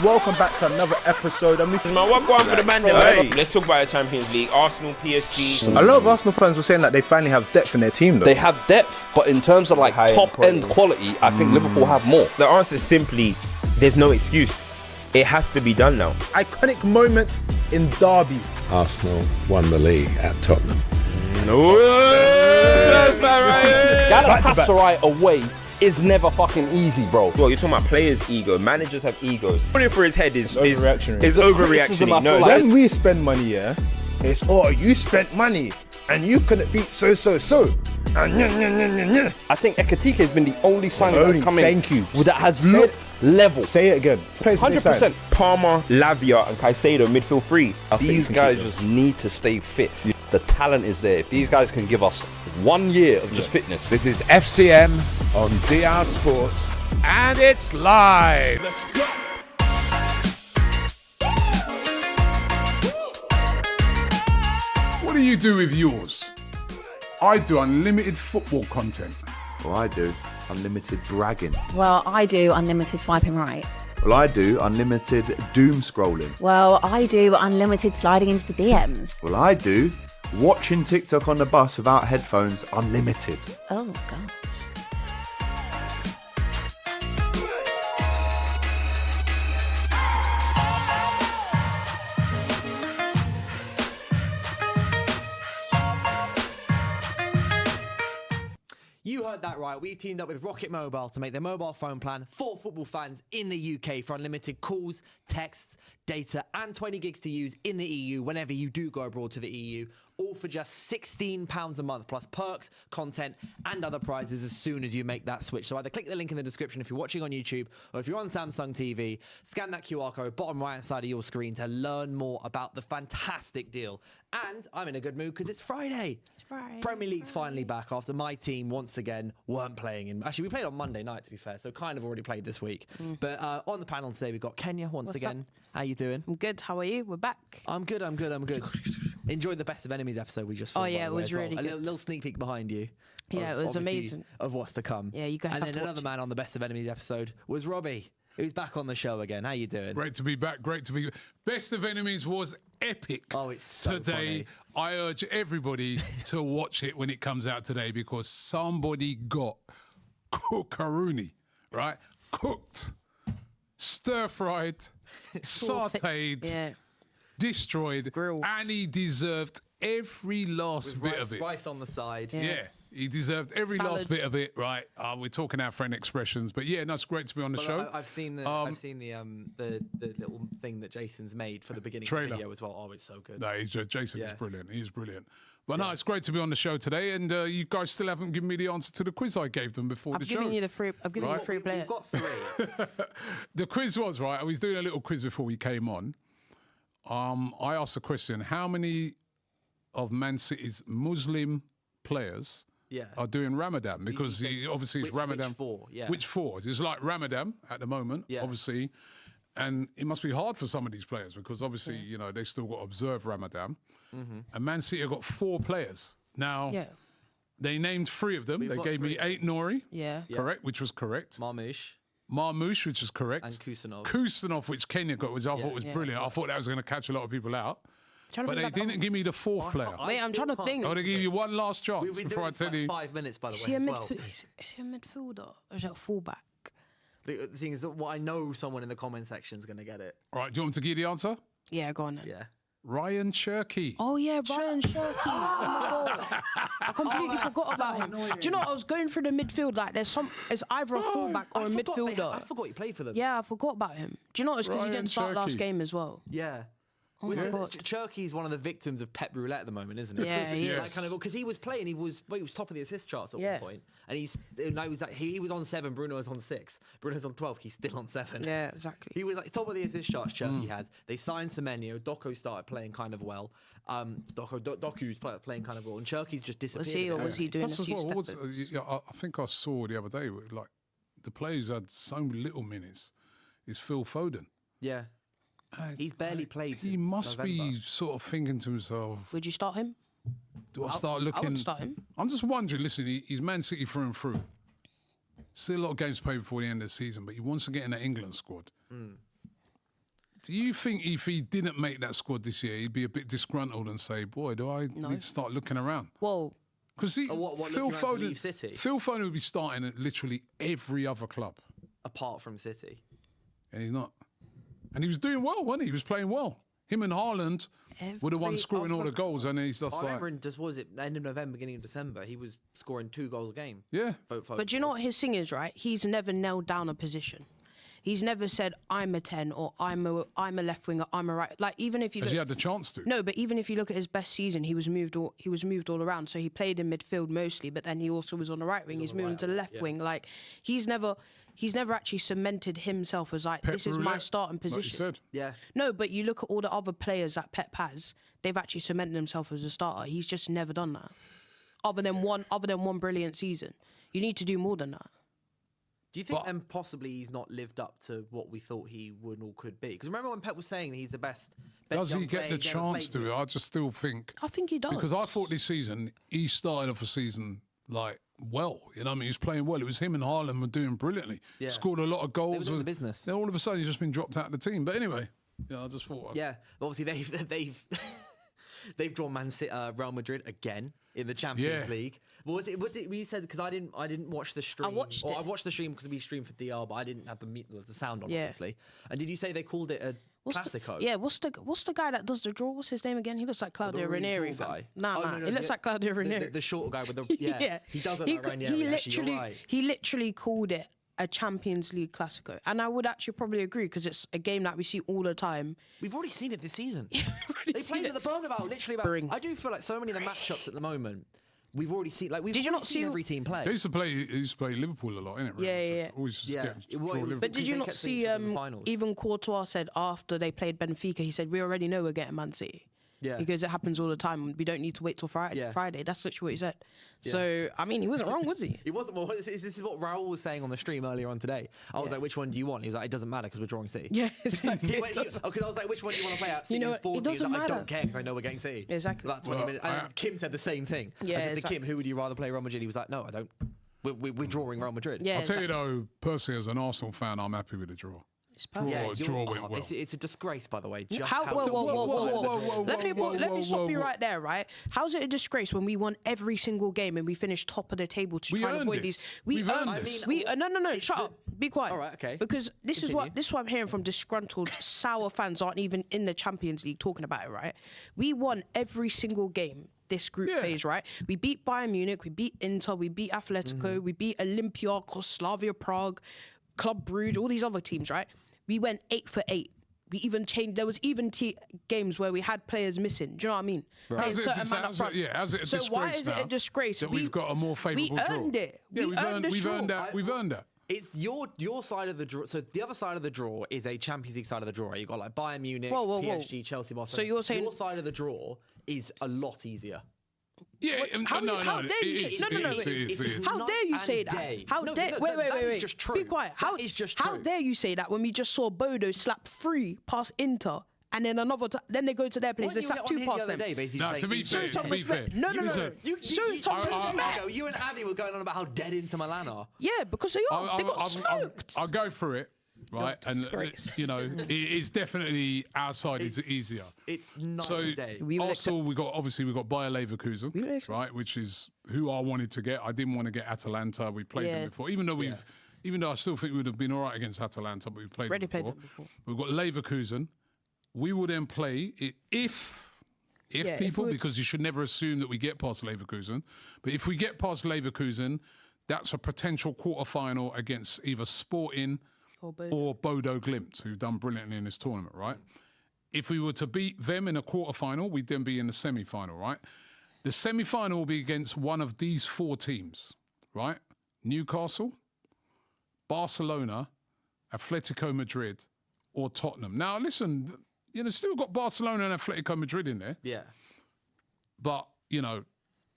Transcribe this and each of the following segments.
welcome back to another episode. Man, what going for the man? Let's talk about the Champions League. Arsenal, PSG. A lot of Arsenal fans were saying that they finally have depth in their team, though. They have depth, but in terms of like top-end quality, I think Liverpool have more. The answer is simply, there's no excuse. It has to be done now. Iconic moment in derbies. Arsenal won the league at Tottenham. Galatasaray away is never fucking easy, bro. Well, you're talking about players' ego. Managers have egos. Putting it for his head is overreaction. No, when we spend money, yeah, it's you spent money and you couldn't beat so. And I think Ekatike has been the only signing that's come in. Thank you. That has looked level. Say it again. 100%. Palmer, Lavia, and Caicedo midfield three. These guys just need to stay fit. The talent is there. If these guys can give us 1 year of just fitness. This is FCM on DR Sports, and it's live. Let's go. What do you do with yours? I do unlimited football content. Well, I do unlimited bragging. Well, I do unlimited swiping right. Well, I do unlimited doom scrolling. Well, I do unlimited sliding into the DMs. Well, I do watching TikTok on the bus without headphones unlimited. Oh, God. You heard that right. We've teamed up with Rocket Mobile to make their mobile phone plan for football fans in the UK for unlimited calls, texts, data, and 20 gigs to use in the EU whenever you do go abroad to the EU. All for just £16 a month, plus perks, content, and other prizes as soon as you make that switch. So either click the link in the description if you're watching on YouTube, or if you're on Samsung TV, scan that QR code bottom right-hand side of your screen to learn more about the fantastic deal. And I'm in a good mood because it's Friday. Premier League's finally back after my team once again weren't playing. Actually, we played on Monday night, to be fair, so kind of already played this week. But on the panel today, we've got Kenya once again. How you doing? I'm good. How are you? We're back. I'm good. Enjoyed the Best of Enemies episode we just filmed. Oh, yeah, it was really good. A little sneak peek behind you. Yeah, it was amazing. Of what's to come. Yeah, you guys have to watch. And then another man on the Best of Enemies episode was Robbie, who's back on the show again. How you doing? Great to be back. Best of Enemies was epic. Oh, it's so today. Funny. I urge everybody to watch it when it comes out today because somebody got cookaroonie, right? Cooked, stir-fried, sautéed, destroyed, grilled, and he deserved every last bit of it. Rice on the side. Yeah. He deserved every last bit of it, right? We're talking our friend expressions, but yeah, no, it's great to be on the show. I've seen the little thing that Jason's made for the beginning of the video as well. Oh, it's so good. No, Jason is brilliant. He's brilliant. But no, it's great to be on the show today, and you guys still haven't given me the answer to the quiz I gave them before the show. I've given you the free play. We've got three. The quiz was, right, I was doing a little quiz before we came on. I asked the question, how many of Man City's Muslim players are doing Ramadan? Because obviously it's Ramadan. Which four? Yeah. Which four? It's like Ramadan at the moment, obviously. And it must be hard for some of these players because obviously, you know, they still got to observe Ramadan. And Man City have got 4 players. Now, they named 3 of them. They gave me Ait Nouri, correct, which was correct. Marmoush, which is correct. And Kusanov. Kusanov, which Kenya got, which I thought was brilliant. I thought that was going to catch a lot of people out. But they didn't give me the 4th player. Wait, I'm trying to think. I want to give you one last chance before I tell you. 5 minutes, by the way. Is he a midfielder or is he a fullback? The thing is that I know someone in the comment section is going to get it. All right, do you want me to give you the answer? Yeah, go on then. Yeah. Ryan Cherky. Oh, yeah, Ryan Cherky. Oh, my God. I completely forgot about him. Do you know, I was going through the midfield, like, it's either a fullback or a midfielder. I forgot you played for them. Yeah, I forgot about him. Do you know, it's because he didn't start last game as well. Yeah. Oh my God. Cherky's one of the victims of Pep Roulette at the moment, isn't it? Yeah, he is. Because he was playing, he was top of the assist charts at one point, and he was on 7. Bruno was on 6. Bruno's on 12. He's still on 7. Yeah, exactly. He was like top of the assist charts. Cherky has. They signed Semenyo. Doku started playing kind of well. Doku's playing kind of well, and Cherky's just disappeared. Was he doing a few steps? I think I saw the other day, like the players had so little minutes. Is Phil Foden? Yeah. He's barely played. He must be sort of thinking to himself, would you start him? Do I start looking? I would start him. I'm just wondering, listen, he's Man City through and through. Still a lot of games played before the end of the season, but he wants to get in the England squad. Do you think if he didn't make that squad this year, he'd be a bit disgruntled and say, boy, do I need to start looking around? Well, because Phil Foden, City? Phil Foden would be starting at literally every other club. Apart from City. And he's not. And he was doing well, wasn't he? He was playing well. Him and Haaland were the ones scoring all the goals, and he's just I like... remember was it end of November, beginning of December, he was scoring 2 goals a game. Yeah. But do you know what his thing is, right? He's never nailed down a position. He's never said, I'm a 10 or I'm a left winger, I'm a right. Like, even if you Has he had the chance to? No, but even if you look at his best season, he was moved all around. So he played in midfield mostly, but then he also was on the right wing. He's moved into the left wing. Like, he's never actually cemented himself as like, this is my starting position. Like you said. Yeah. No, but you look at all the other players that Pep has, they've actually cemented themselves as a starter. He's just never done that. Other than one brilliant season. You need to do more than that. Do you think then possibly he's not lived up to what we thought he would or could be? Because remember when Pep was saying that he's the best Does young he get player the he's ever chance played to? with? I just still think... I think he does. Because I thought this season, he started off a season like well. You know what I mean? He was playing well. It was him and Haaland were doing brilliantly. Yeah. Scored a lot of goals. They were doing the business. Then all of a sudden, he's just been dropped out of the team. But anyway, yeah, I just thought... Yeah, obviously they've drawn Real Madrid again in the Champions League. Was it? You said because I didn't watch the stream. I watched it. I watched the stream because we streamed for DR, but I didn't have the sound on, Yeah. obviously. And did you say they called it a Classico? What's the guy that does the draw? What's his name again? He looks like Claudio the really Ranieri. tall guy? No, he looks like Claudio Ranieri. The short guy with the He does look like Ranieri. Actually, you're right. He literally called it a Champions League Classico, and I would actually probably agree because it's a game that we see all the time. We've already seen it this season. They played at the Bernabeu, literally. I do feel like so many of the matchups at the moment we've already seen. Like we've already seen every team play. They used to play Liverpool a lot, innit? Yeah. Always But did you not see? Even Courtois said after they played Benfica, he said, "We already know we're getting Man City." Yeah. Because it happens all the time. We don't need to wait till Friday. Yeah. Friday. That's literally what he said. Yeah. So, I mean, he wasn't wrong, was he? He wasn't. Well, this is what Raul was saying on the stream earlier on today. I was like, which one do you want? He was like, it doesn't matter because we're drawing City. Yeah, exactly. Because I was like, which one do you want to play at? City You know, and Sporting? it doesn't He was like, matter. I don't care because I know we're getting City. Exactly. That's 20 minutes. And Kim said the same thing. Yeah, I said to exactly. Kim, who would you rather play Real Madrid? He was like, no, I don't. We're drawing Real Madrid. Yeah, I'll tell you though, personally, as an Arsenal fan, I'm happy with the draw. Draw went well. It's a disgrace, by the way. Whoa. Let me stop you right there, right? How's it a disgrace when we won every single game and we finished top of the table to try and avoid these? We've earned this. No, shut up. Be quiet. All right, okay. Because this is what I'm hearing from disgruntled, sour fans aren't even in the Champions League talking about it, right? We won every single game this group phase, right? We beat Bayern Munich, we beat Inter, we beat Atletico, we beat Olympiacos, Slavia Prague, Club Brugge, all these other teams, right? We went 8 for 8. We even changed. There was even games where we had players missing. Do you know what I mean? How's it a disgrace? So why is it a disgrace that we've got a more favourable draw? We earned it. Yeah, we've earned that. We've earned that. It's your side of the draw. So the other side of the draw is a Champions League side of the draw. You've got like Bayern Munich, PSG, Chelsea, Barcelona. So you're saying your side of the draw is a lot easier. Yeah, how dare you say that? How dare you say that? Wait. Just true. Be quiet. How dare you say that when we just saw Bodo slap 3 past Inter and then then they go to their place, they slap 2 past them. To be fair. No. You and Abby were going on about how dead Inter Milan are. Yeah, because they got smoked. I'll go through it. Right, and you know, it is definitely our side is easier. It's not so a day. Arsenal, we got Bayer Leverkusen, right, which is who I wanted to get. I didn't want to get Atalanta. We played them before, even though I still think we would have been all right against Atalanta, but we played them before. We've got Leverkusen. We will then play it if because you should never assume that we get past Leverkusen. But if we get past Leverkusen, that's a potential quarter-final against either Sporting or Bodo Glimt, who've done brilliantly in this tournament, right? If we were to beat them in a quarter-final, we'd then be in the semi-final, right? The semi-final will be against one of these 4 teams, right? Newcastle, Barcelona, Atletico Madrid, or Tottenham. Now, listen, still got Barcelona and Atletico Madrid in there. Yeah. But,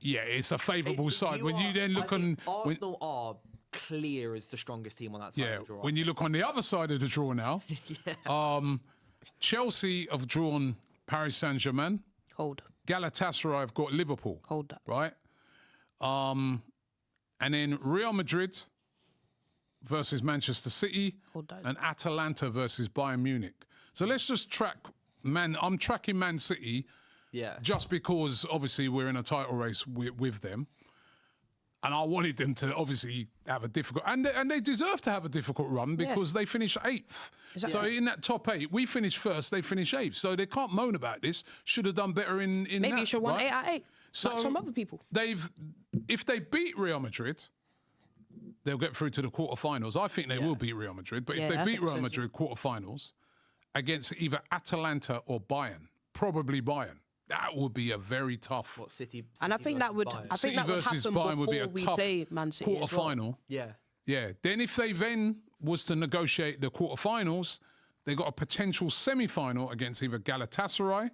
it's a favourable side. When you then look on... Arsenal are clear as the strongest team on that side of the draw. When you look on the other side of the draw now, Chelsea have drawn Paris Saint-Germain. Hold. Galatasaray have got Liverpool. Hold that. Right? And then Real Madrid versus Manchester City. Hold that. And Atalanta versus Bayern Munich. So let's just track I'm tracking Man City just because obviously we're in a title race with them. And I wanted them to obviously have a difficult... And they deserve to have a difficult run because they finished 8th. Exactly. So in that top 8, we finished first, they finished 8th. So they can't moan about this. Should have done better in Maybe that, you should have won 8 out of 8, so like some other people. If they beat Real Madrid, they'll get through to the quarterfinals. I think they will beat Real Madrid. But if they beat Real Madrid quarterfinals against either Atalanta or Bayern, probably Bayern, that would be a very tough. City and I think that would. Bayern. I think that would happen Bayern would be a before tough we play Man City quarterfinal. Yeah. Then if they then was to negotiate the quarterfinals, they got a potential semi-final against either Galatasaray,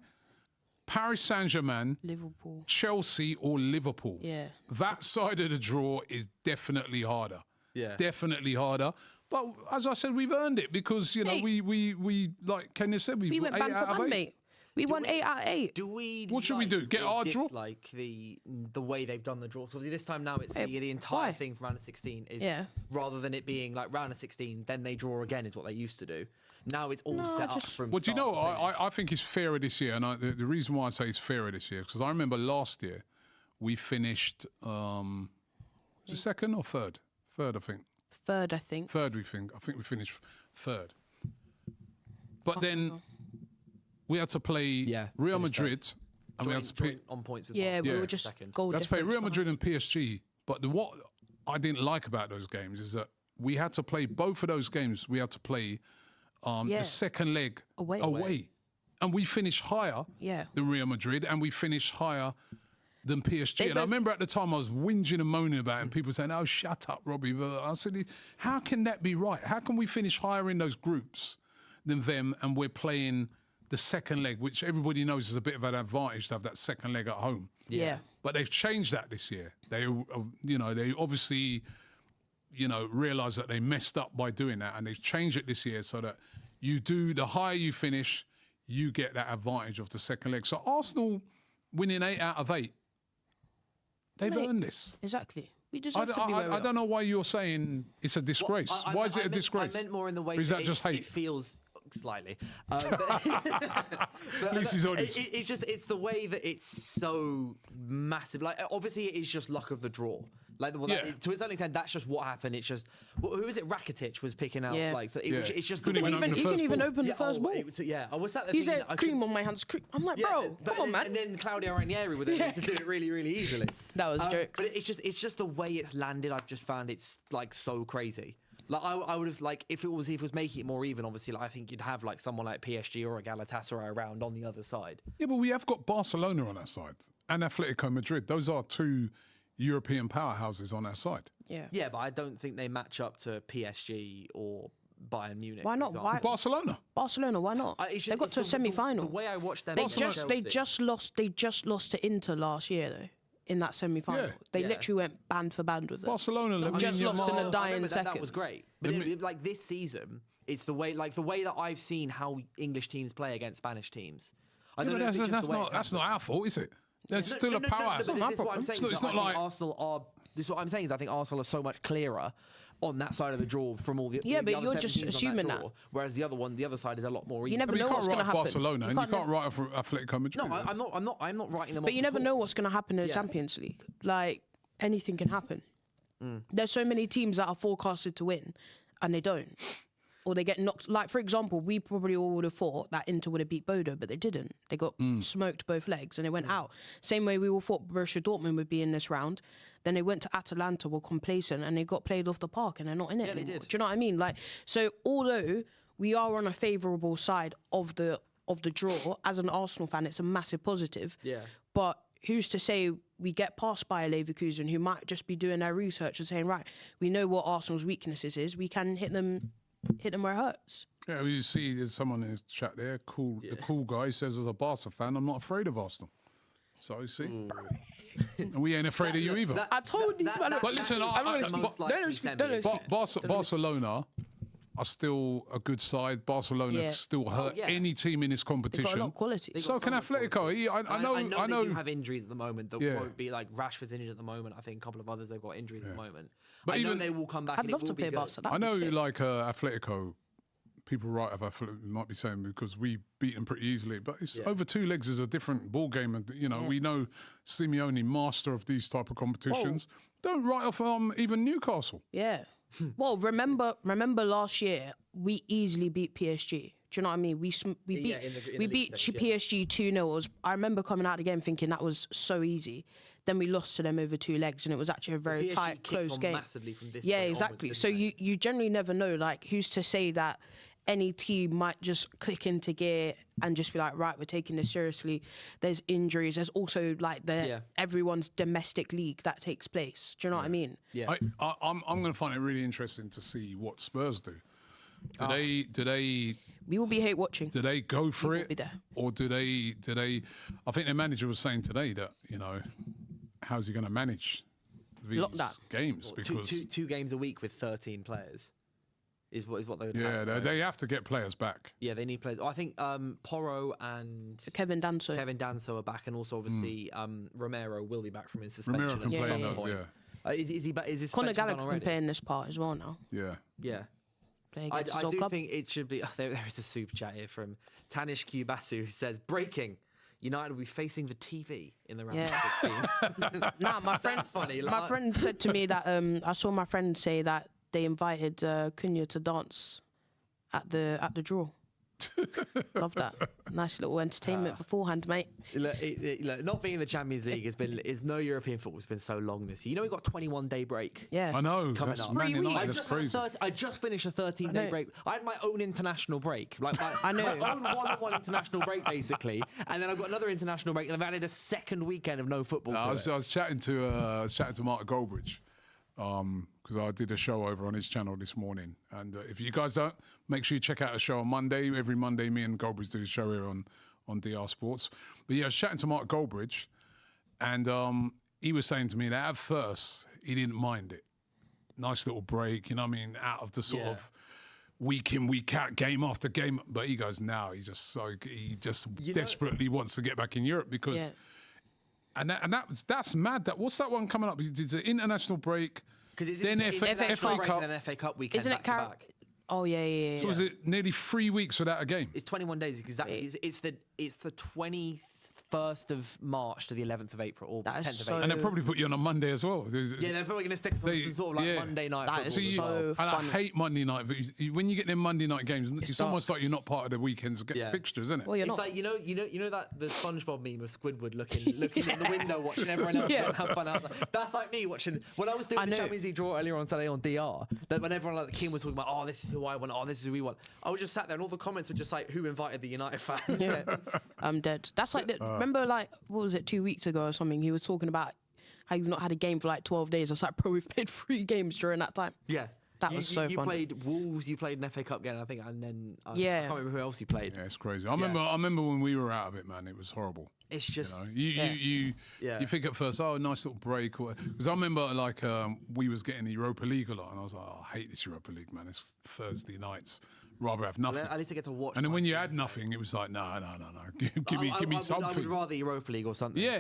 Paris Saint-Germain, Liverpool, Chelsea, or Liverpool. Yeah. That side of the draw is definitely harder. Yeah. Definitely harder. But as I said, we've earned it because we like Kenya said, we went 8 band out for of band, 8. mate. We won 8 out of 8. Do we? What should we do? Get our draw? Like the way they've done the draw. So this time now, it's the entire thing from round of 16 is rather than it being like round of 16, then they draw again is what they used to do. Now it's all set up from. Well, do you know what? I think it's fairer this year, and the reason why I say it's fairer this year is because I remember last year we finished second or third? Third, I think. Third, I think. Third, we think. I think we finished third. But then we had to play Real Madrid, and we had to play on points. With we were just goal Let's play Real Madrid and PSG. But what I didn't like about those games is that we had to play both of those games. We had to play the second leg away. And we finished higher than Real Madrid, and we finished higher than PSG. And I remember at the time I was whinging and moaning about it, and people saying, "Oh, shut up, Robbie." I said, how can that be right? How can we finish higher in those groups than them, and we're playing the second leg, which everybody knows is a bit of an advantage to have that second leg at home. Yeah. But they've changed that this year. They obviously, realise that they messed up by doing that, and they've changed it this year so that the higher you finish, you get that advantage of the second leg. So Arsenal winning 8 out of 8, they've earned this. Exactly. We deserve to be where we I don't know why you're saying it's a disgrace. Why is it a disgrace? I meant more in the way or is that just hate? It feels slightly. But at least he's honest. It's the way that it's so massive. Like, obviously, it is just luck of the draw. Like, to a certain extent, that's just what happened. It's just, who is it? Rakitic was picking out. Like, so it's just. He couldn't even open the first ball. I was sat there. He said, "Cream on my hands." I'm like, bro, come on, man. And then Claudio Ranieri with it to do it really, really easily. That was jokes. But it's just the way it's landed. I've just found it's like so crazy. Like I would have if it was making it more even. Obviously, like I think you'd have like someone like PSG or a Galatasaray around on the other side. Yeah, but we have got Barcelona on our side and Atletico Madrid. Those are two European powerhouses on our side. Yeah, but I don't think they match up to PSG or Bayern Munich. Why not? Why? Barcelona, why not? They got to a semi-final. The way I watched them, they just lost to Inter last year though. In that semi-final, they literally went band for band with them. Barcelona just lost in a dying second. That was great, but like this season, it's the way that I've seen how English teams play against Spanish teams. That's not our fault, is it? There's still a power. This is what I'm saying. It's not like Arsenal are. This is what I'm saying is I think Arsenal are so much clearer on that side of the draw from all the but you're just assuming that. Whereas the other side is a lot more. You never know what's going to happen. Barcelona, and you can't write off Atletico Madrid. No, I'm not writing them off. But you never know what's going to happen in the Champions League. Like anything can happen. There's so many teams that are forecasted to win, and they don't. Or they get knocked. Like, for example, we probably all would have thought that Inter would have beat Bodo, but they didn't. They got smoked both legs and they went out. Same way we all thought Borussia Dortmund would be in this round. Then they went to Atalanta, were complacent, and they got played off the park and they're not in it anymore. Do you know what I mean? Like, so although we are on a favourable side of the draw, as an Arsenal fan, it's a massive positive. Yeah. But who's to say we get past Bayer Leverkusen, who might just be doing their research and saying, right, we know what Arsenal's weaknesses is, we can hit them where it hurts. Yeah, you see there's someone in the chat there, the cool guy says, as a Barca fan, I'm not afraid of Arsenal. So you see, and we ain't afraid of you either. I told you. But listen, Barcelona are still a good side. Barcelona still hurt any team in this competition. They've got a lot of quality. So can Atletico. I know they do have injuries at the moment that won't be like Rashford's injured at the moment. I think a couple of others they've got injuries at the moment. But I know they will come back. I'd love to play Barca. I know like Atletico people right about Fulham might be saying because we beat them pretty easily, but it's over 2 legs is a different ball game, and we know Simeone, master of these type of competitions. Don't write off even Newcastle. Yeah. Well, remember last year we easily beat PSG. Do you know what I mean? We beat PSG 2-0. I remember coming out of the game thinking that was so easy. Then we lost to them over 2 legs, and it was actually a very tight, close game. Massively from this yeah, point exactly. onwards, So you generally never know. Like, who's to say that any team might just click into gear and just be like, right, we're taking this seriously. There's injuries. There's also like everyone's domestic league that takes place. Do you know what I mean? Yeah. I'm going to find it really interesting to see what Spurs do. Do they? We will be hate watching. Do they go for will it, be there. or do they? I think their manager was saying today that how's he going to manage these games? Because two games a week with 13 players is what they would. Yeah, have, they have to get players back. Yeah, they need players. I think Porro and Kevin Danso are back, and also obviously Romero will be back from his suspension. Romero can play those, yeah. Is he back? Is his Conor suspension done Gallagher already? can play in this part as well now. Yeah. Yeah. I do think it should be. There is a super chat here from Tanish Kubasu who says, "Breaking: United will be facing the TV in the round of 16." Nah, my friend. That's funny. My friend said to me that I saw my friend say that they invited Cunha to dance at the draw. Love that. Nice little entertainment beforehand, mate. Look, not being in the Champions League is no European football has been so long this year. You know, we've got 21-day break. Yeah, I know. Coming That's up. Man United, that's crazy. I just finished a 13-day break. I had my own international break, like my own one-on-one international break, basically. And then I've got another international break, and I've added a second weekend of no football. I was chatting to Mark Goldbridge. Because I did a show over on his channel this morning. And if you guys don't, make sure you check out a show on Monday. Every Monday, me and Goldbridge do a show here on DR Sports. But yeah, I was chatting to Mark Goldbridge, and he was saying to me that at first, he didn't mind it. Nice little break, you know what I mean, out of the sort of week in, week out, game after game. But he goes, now he just desperately wants to get back in Europe because... Yeah. And that's mad. What's that one coming up? It's an international break. Because then FA Cup, then FA Cup weekend. Isn't it back? Oh yeah. So is it nearly 3 weeks without a game? It's 21 days exactly. It's the 21st of March to the 11th of April or 10th of April. And they'll probably put you on a Monday as well. Yeah, they're probably going to stick us on some sort of like Monday night football. And I hate Monday night. When you get them Monday night games, it's almost like you're not part of the weekend's fixtures, isn't it? Well, you're not. Like you know that the SpongeBob meme of Squidward looking in the window watching everyone else have fun out there. That's like me watching when I was doing the Champions League draw earlier on today on DR. That when everyone like the King was talking about, oh, this is who I want, oh, this is who we want. I was just sat there and all the comments were just like, who invited the United fan? Yeah, I'm dead. That's like remember like what was it 2 weeks ago or something? He was talking about how you've not had a game for like 12 days. I was like, bro, we've played 3 games during that time. Yeah. That was so fun. You played Wolves, you played an FA Cup game, I think, and then I can't remember who else you played. Yeah, it's crazy. I remember when we were out of it, man. It was horrible. It's just you think at first, oh, nice little break, because I remember like we was getting the Europa League a lot, and I was like, oh, I hate this Europa League, man. It's Thursday nights. Rather have nothing. Well, at least I get to watch. And then when you had nothing, it was like, no. Give me something. I would rather Europa League or something. Yeah.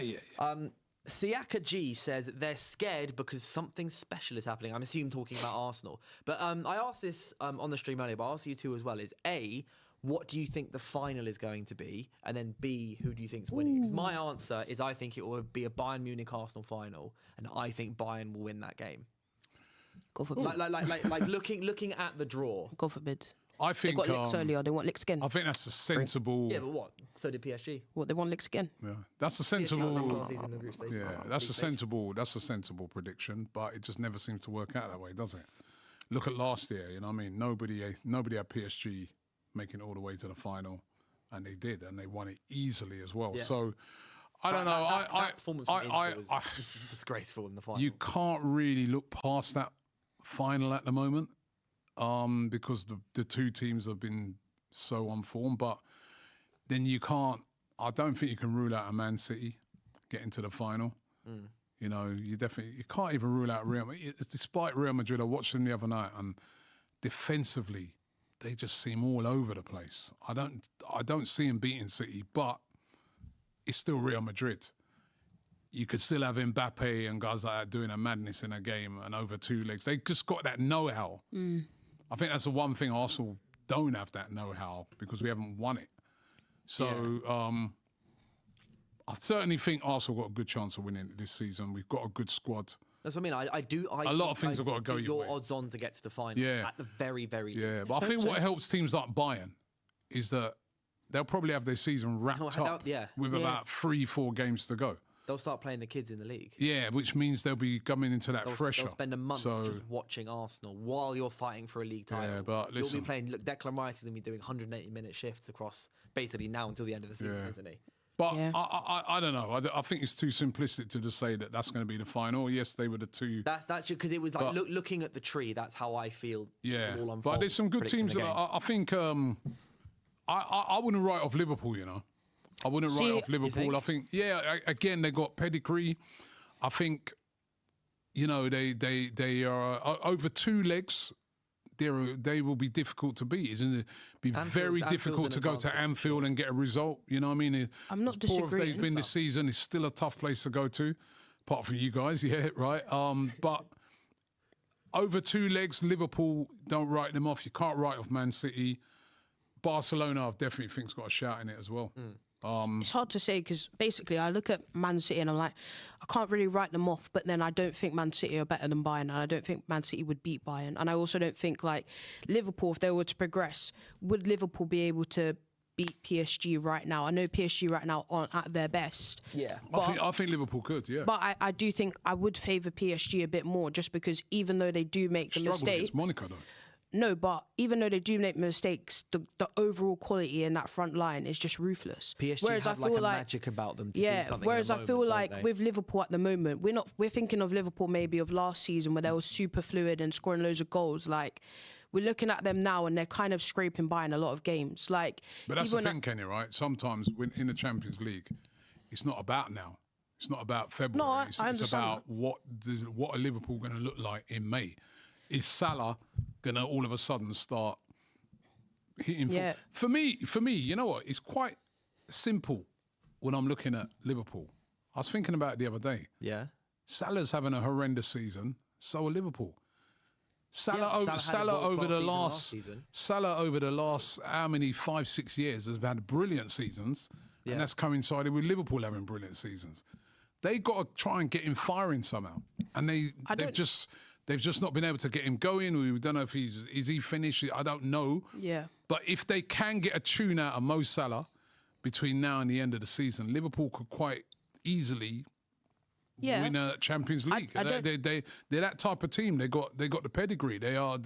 Siaka G says they're scared because something special is happening. I'm assuming talking about Arsenal. But I asked this on the stream earlier, but I'll ask you too as well, is A, what do you think the final is going to be? And then B, who do you think's winning? Because my answer is I think it will be a Bayern Munich-Arsenal final, and I think Bayern will win that game. God forbid. Like looking at the draw. God forbid. I think they got licks earlier. They want licks again. I think that's a sensible. Yeah, but what? So did PSG. What, they want licks again? Yeah, that's a sensible. Yeah, that's a sensible. That's a sensible prediction, but it just never seems to work out that way, does it? Look at last year. You know, what I mean, nobody had PSG making it all the way to the final, and they did, and they won it easily as well. Yeah. So I don't know. That performance was disgraceful in the final. You can't really look past that final at the moment. Because the two teams have been so on form, but then you can't. I don't think you can rule out a Man City getting to the final. You know, you can't even rule out Real Madrid. Despite Real Madrid, I watched them the other night, and defensively, they just seem all over the place. I don't see them beating City, but it's still Real Madrid. You could still have Mbappe and guys like that doing a madness in a game and over 2 legs. They just got that know-how. I think that's the one thing Arsenal don't have that know-how because we haven't won it. So I certainly think Arsenal got a good chance of winning it this season. We've got a good squad. That's what I mean. A lot of things have got to go your way. Odds on to get to the final at the very, very least. Yeah, but I think what helps teams like Bayern is that they'll probably have their season wrapped up with about 3-4 games to go. They'll start playing the kids in the league. Yeah, which means they'll be coming into that fresher. They'll spend a month just watching Arsenal while you're fighting for a league title. Yeah, but listen, you'll be playing. Look, Declan Rice is going to be doing 180-minute shifts across basically now until the end of the season, isn't he? But I don't know. I think it's too simplistic to just say that that's going to be the final. Yes, they were the two. That's because it was like looking at the tree. That's how I feel. Yeah, all but there's some good teams that I think. I wouldn't write off Liverpool. You know, I wouldn't write off Liverpool. I think again they got pedigree. I think you know they are over 2 legs. They will be difficult to beat, isn't it? Be very difficult to go to Anfield and get a result. You know what I mean? I'm not as poor as disagreeing. they've been this season, it's still a tough place to go to, apart from you guys. Yeah, right. But over 2 legs, Liverpool, don't write them off. You can't write off Man City. Barcelona, I definitely think's got a shout in it as well. It's hard to say because basically I look at Man City and I'm like, I can't really write them off, but then I don't think Man City are better than Bayern, and I don't think Man City would beat Bayern. And I also don't think, like, Liverpool, if they were to progress, would Liverpool be able to beat PSG right now? I know PSG right now aren't at their best. Yeah. I think Liverpool could, yeah. But I do think I would favour PSG a bit more just because even though they do make the mistakes... against Monaco, though. No, but even though they do make mistakes, the overall quality in that front line is just ruthless. PSG have like a magic about them. To do something whereas at the I feel moment, like with Liverpool at the moment, we're thinking of Liverpool maybe of last season where they were super fluid and scoring loads of goals. Like, we're looking at them now and they're kind of scraping by in a lot of games. Like, but that's the thing, Kenny, right? Sometimes when in the Champions League, it's not about now. It's not about February. No, it's about what are Liverpool going to look like in May. Is Salah going to all of a sudden start hitting? Yeah. For me, you know what? It's quite simple when I'm looking at Liverpool. I was thinking about it the other day. Yeah. Salah's having a horrendous season. So are Liverpool. Salah over the last how many 5-6 years has had brilliant seasons, and that's coincided with Liverpool having brilliant seasons. They got to try and get him firing somehow, and they've just not been able to get him going. We don't know if is he finished. I don't know. Yeah. But if they can get a tune out of Mo Salah between now and the end of the season, Liverpool could quite easily win a Champions League. They're that type of team. They got the pedigree. They are,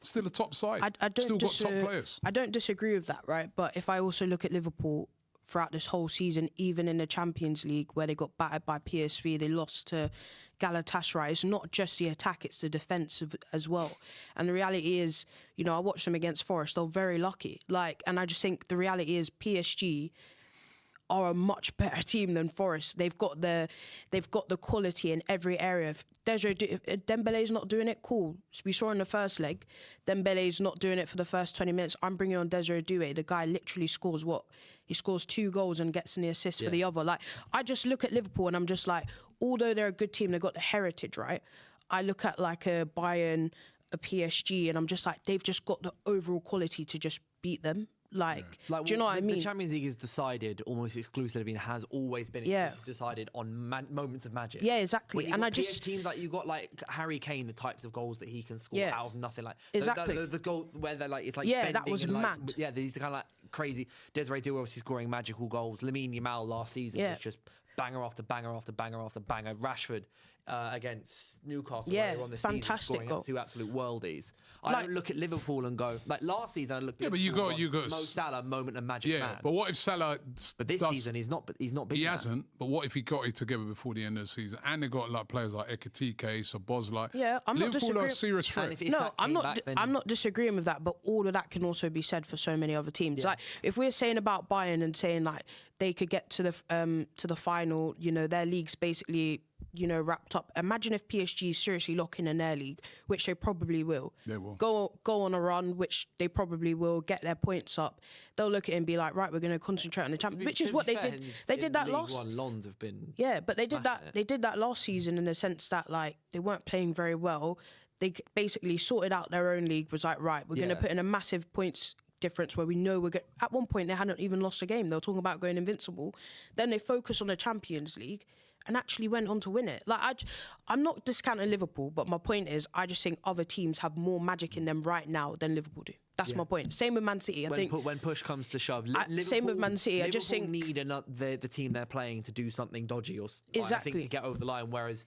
still a top side. Still got top players. I don't disagree with that, right? But if I also look at Liverpool throughout this whole season, even in the Champions League where they got battered by PSV, they lost to Galatasaray. It's not just the attack, it's the defence as well. And the reality is, I watched them against Forest. They're very lucky. And I just think the reality is PSG are a much better team than Forest. They've got the quality in every area. If Dembele's not doing it, cool. We saw in the first leg, Dembele's not doing it for the first 20 minutes. I'm bringing on Desiree Doué. The guy literally scores he scores 2 goals and gets an assist for the other. I just look at Liverpool and I'm just like, although they're a good team, they've got the heritage, right? I look at like a Bayern, a PSG, and I'm just like, they've just got the overall quality to just beat them. Do you know what I mean? The Champions League is decided almost exclusively and has always been decided on moments of magic. Yeah, exactly. And I just teams like you got like Harry Kane, the types of goals that he can score out of nothing. Exactly. The goal where they're like it's like that was mad. These are kind of like crazy. Desiree Doué obviously scoring magical goals. Lamine Yamal last season was just banger after banger after banger after banger. Rashford against Newcastle on the fantastic season, goal. 2 absolute worldies. I don't look at Liverpool and go like last season. I looked at you got Mo Salah moment of magic. Yeah, but what if Salah? But this season he's not. He hasn't. But what if he got it together before the end of the season? And they got like players like Ekitike, Szoboszlai. Yeah, I'm not disagreeing. Liverpool are a serious threat. I'm not disagreeing with that. But all of that can also be said for so many other teams. Yeah. Like if we're saying about Bayern and saying like they could get to the final, their league's basically wrapped up. Imagine if PSG seriously lock in their league, which they probably will. They will. Go on a run, which they probably will, get their points up. They'll look at it and be like, right, we're going to concentrate on the Champions, which is what they did. They did that last. Lons have been. Yeah, but they did that. They did that last season in the sense that like they weren't playing very well. they basically sorted out their own league, was like, right, we're going to put in a massive points difference where we know we're going. At one point, they hadn't even lost a game. They were talking about going invincible. Then they focused on the Champions League and actually went on to win it. Like, I'm not discounting Liverpool, but my point is, I just think other teams have more magic in them right now than Liverpool do. That's my point. Same with Man City. I think when push comes to shove, same with Man City. I just think need the team they're playing to do something dodgy or I think to get over the line. Whereas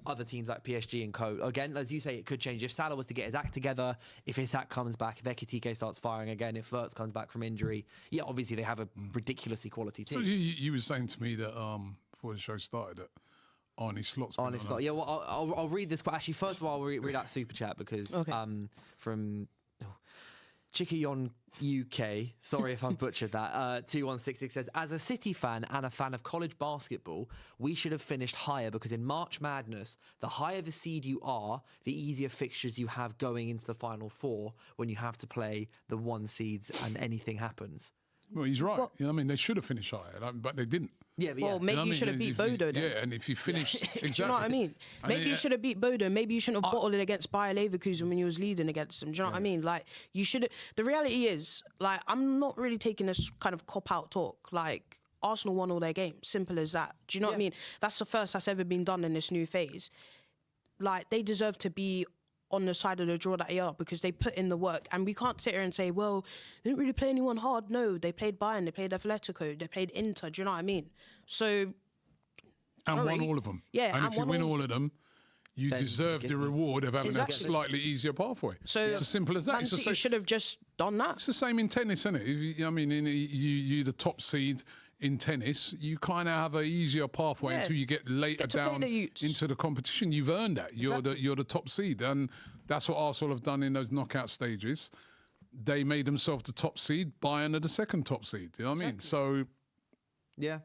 other teams like PSG and co, again, as you say, it could change. If Salah was to get his act together, if Isak comes back, if Ekitike starts firing again, if Wirtz comes back from injury, obviously they have a ridiculously quality team. So you were saying to me that before the show started that Arnie Slot's been Arnie Slot. Yeah, well, I'll read this. Actually, first of all, I'll read out super chat because from Chickayon UK, sorry if I've butchered that, 2166 says, as a City fan and a fan of college basketball, we should have finished higher because in March Madness, the higher the seed you are, the easier fixtures you have going into the Final Four when you have to play the 1 seeds and anything happens. Well, he's right. You know what I mean? They should have finished higher, but they didn't. Yeah, but well, maybe you should have beat Bodo then. Yeah, and if you finish... Exactly. Do you know what I mean? Maybe you should have beat Bodo. Maybe you shouldn't have bottled it against Bayer Leverkusen when you was leading against them. Do you know what I mean? Like, you should have... The reality is, like, I'm not really taking this kind of cop-out talk. Like, Arsenal won all their games. Simple as that. Do you know what I mean? That's the first that's ever been done in this new phase. Like, they deserve to be on the side of the draw that they are because they put in the work. And we can't sit here and say, well, they didn't really play anyone hard. No, they played Bayern, they played Atletico, they played Inter. Do you know what I mean? So... And won all of them. Yeah. And if you win all of them, you deserve the reward of having a slightly easier pathway. So it's as simple as that. Man City should have just done that. It's the same in tennis, isn't it? I mean, you're the top seed in tennis, you kind of have an easier pathway until you get later down into the competition. You've earned that. You're the top seed, and that's what Arsenal have done in those knockout stages. They made themselves the top seed. Bayern are the second top seed. You know what I mean? So, yeah.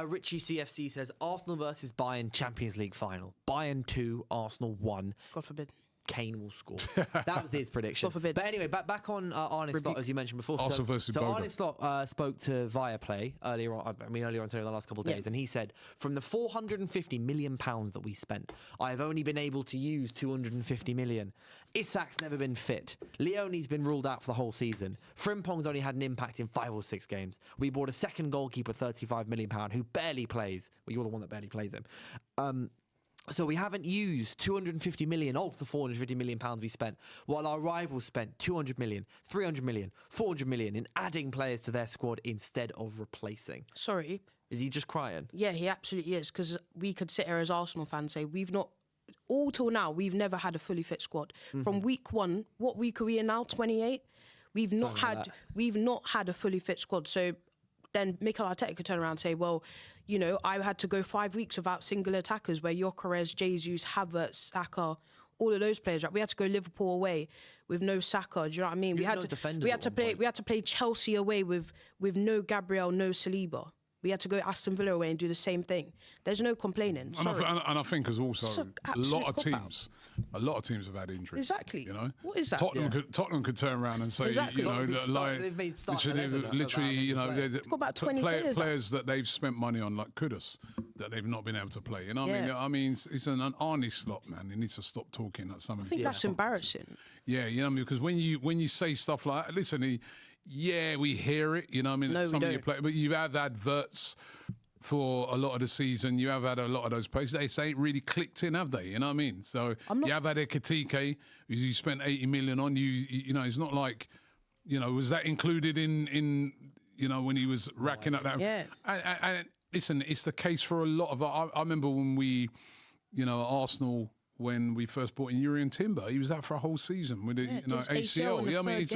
Richie CFC says Arsenal versus Bayern Champions League final. Bayern 2, Arsenal 1. God forbid. Kane will score. That was his prediction. God forbid. But anyway, back on Arne Slot, as you mentioned before. Arsenal versus Bodo. Arne Slot spoke to Viaplay earlier on, the last couple of days, and he said, from the £450 million that we spent, I have only been able to use 250 million. Isak's never been fit. Leone's been ruled out for the whole season. Frimpong's only had an impact in 5 or 6 games. We bought a second goalkeeper, £35 million, who barely plays. Well, you're the one that barely plays him. So we haven't used 250 million of the 450 million pounds we spent, while our rivals spent 200 million, 300 million, 400 million in adding players to their squad instead of replacing. Sorry. Is he just crying? Yeah, he absolutely is, because we could sit here as Arsenal fans and say all till now, we've never had a fully fit squad. From week 1, what week are we in now? 28? We've not had a fully fit squad. So then Mikel Arteta could turn around and say, well, you know, I had to go 5 weeks without single attackers where Gyökeres, Jesus, Havertz, Saka, all of those players, right? We had to go Liverpool away with no Saka. Do you know what I mean? We had to play Chelsea away with no Gabriel, no Saliba. We had to go Aston Villa away and do the same thing. There's no complaining. And I think as also a lot of teams have had injuries. Exactly. You know, what is that? Tottenham could turn around and say, Exactly. you know, like literally, you know, got about 20 players that they've spent money on, like Kudus, that they've not been able to play. You know, what I mean, it's an Arnie Slot, man. He needs to stop talking at some of. I think that's embarrassing. Yeah, you know, because when you say stuff like, listen, we hear it, you know what I mean? No, some we of your don't. but you have had Wirtz for a lot of the season. You have had a lot of those players. They ain't really clicked in, have they? You know what I mean? So you have had Ekitike, who you spent 80 million on. You know, it's not like, you know, was that included in you know, when he was racking up that? Yeah. And listen, it's the case for a lot of. I remember when we, you know, at Arsenal, when we first bought in Urian Timber, he was out for a whole season with the ACL. Yeah, I mean, it's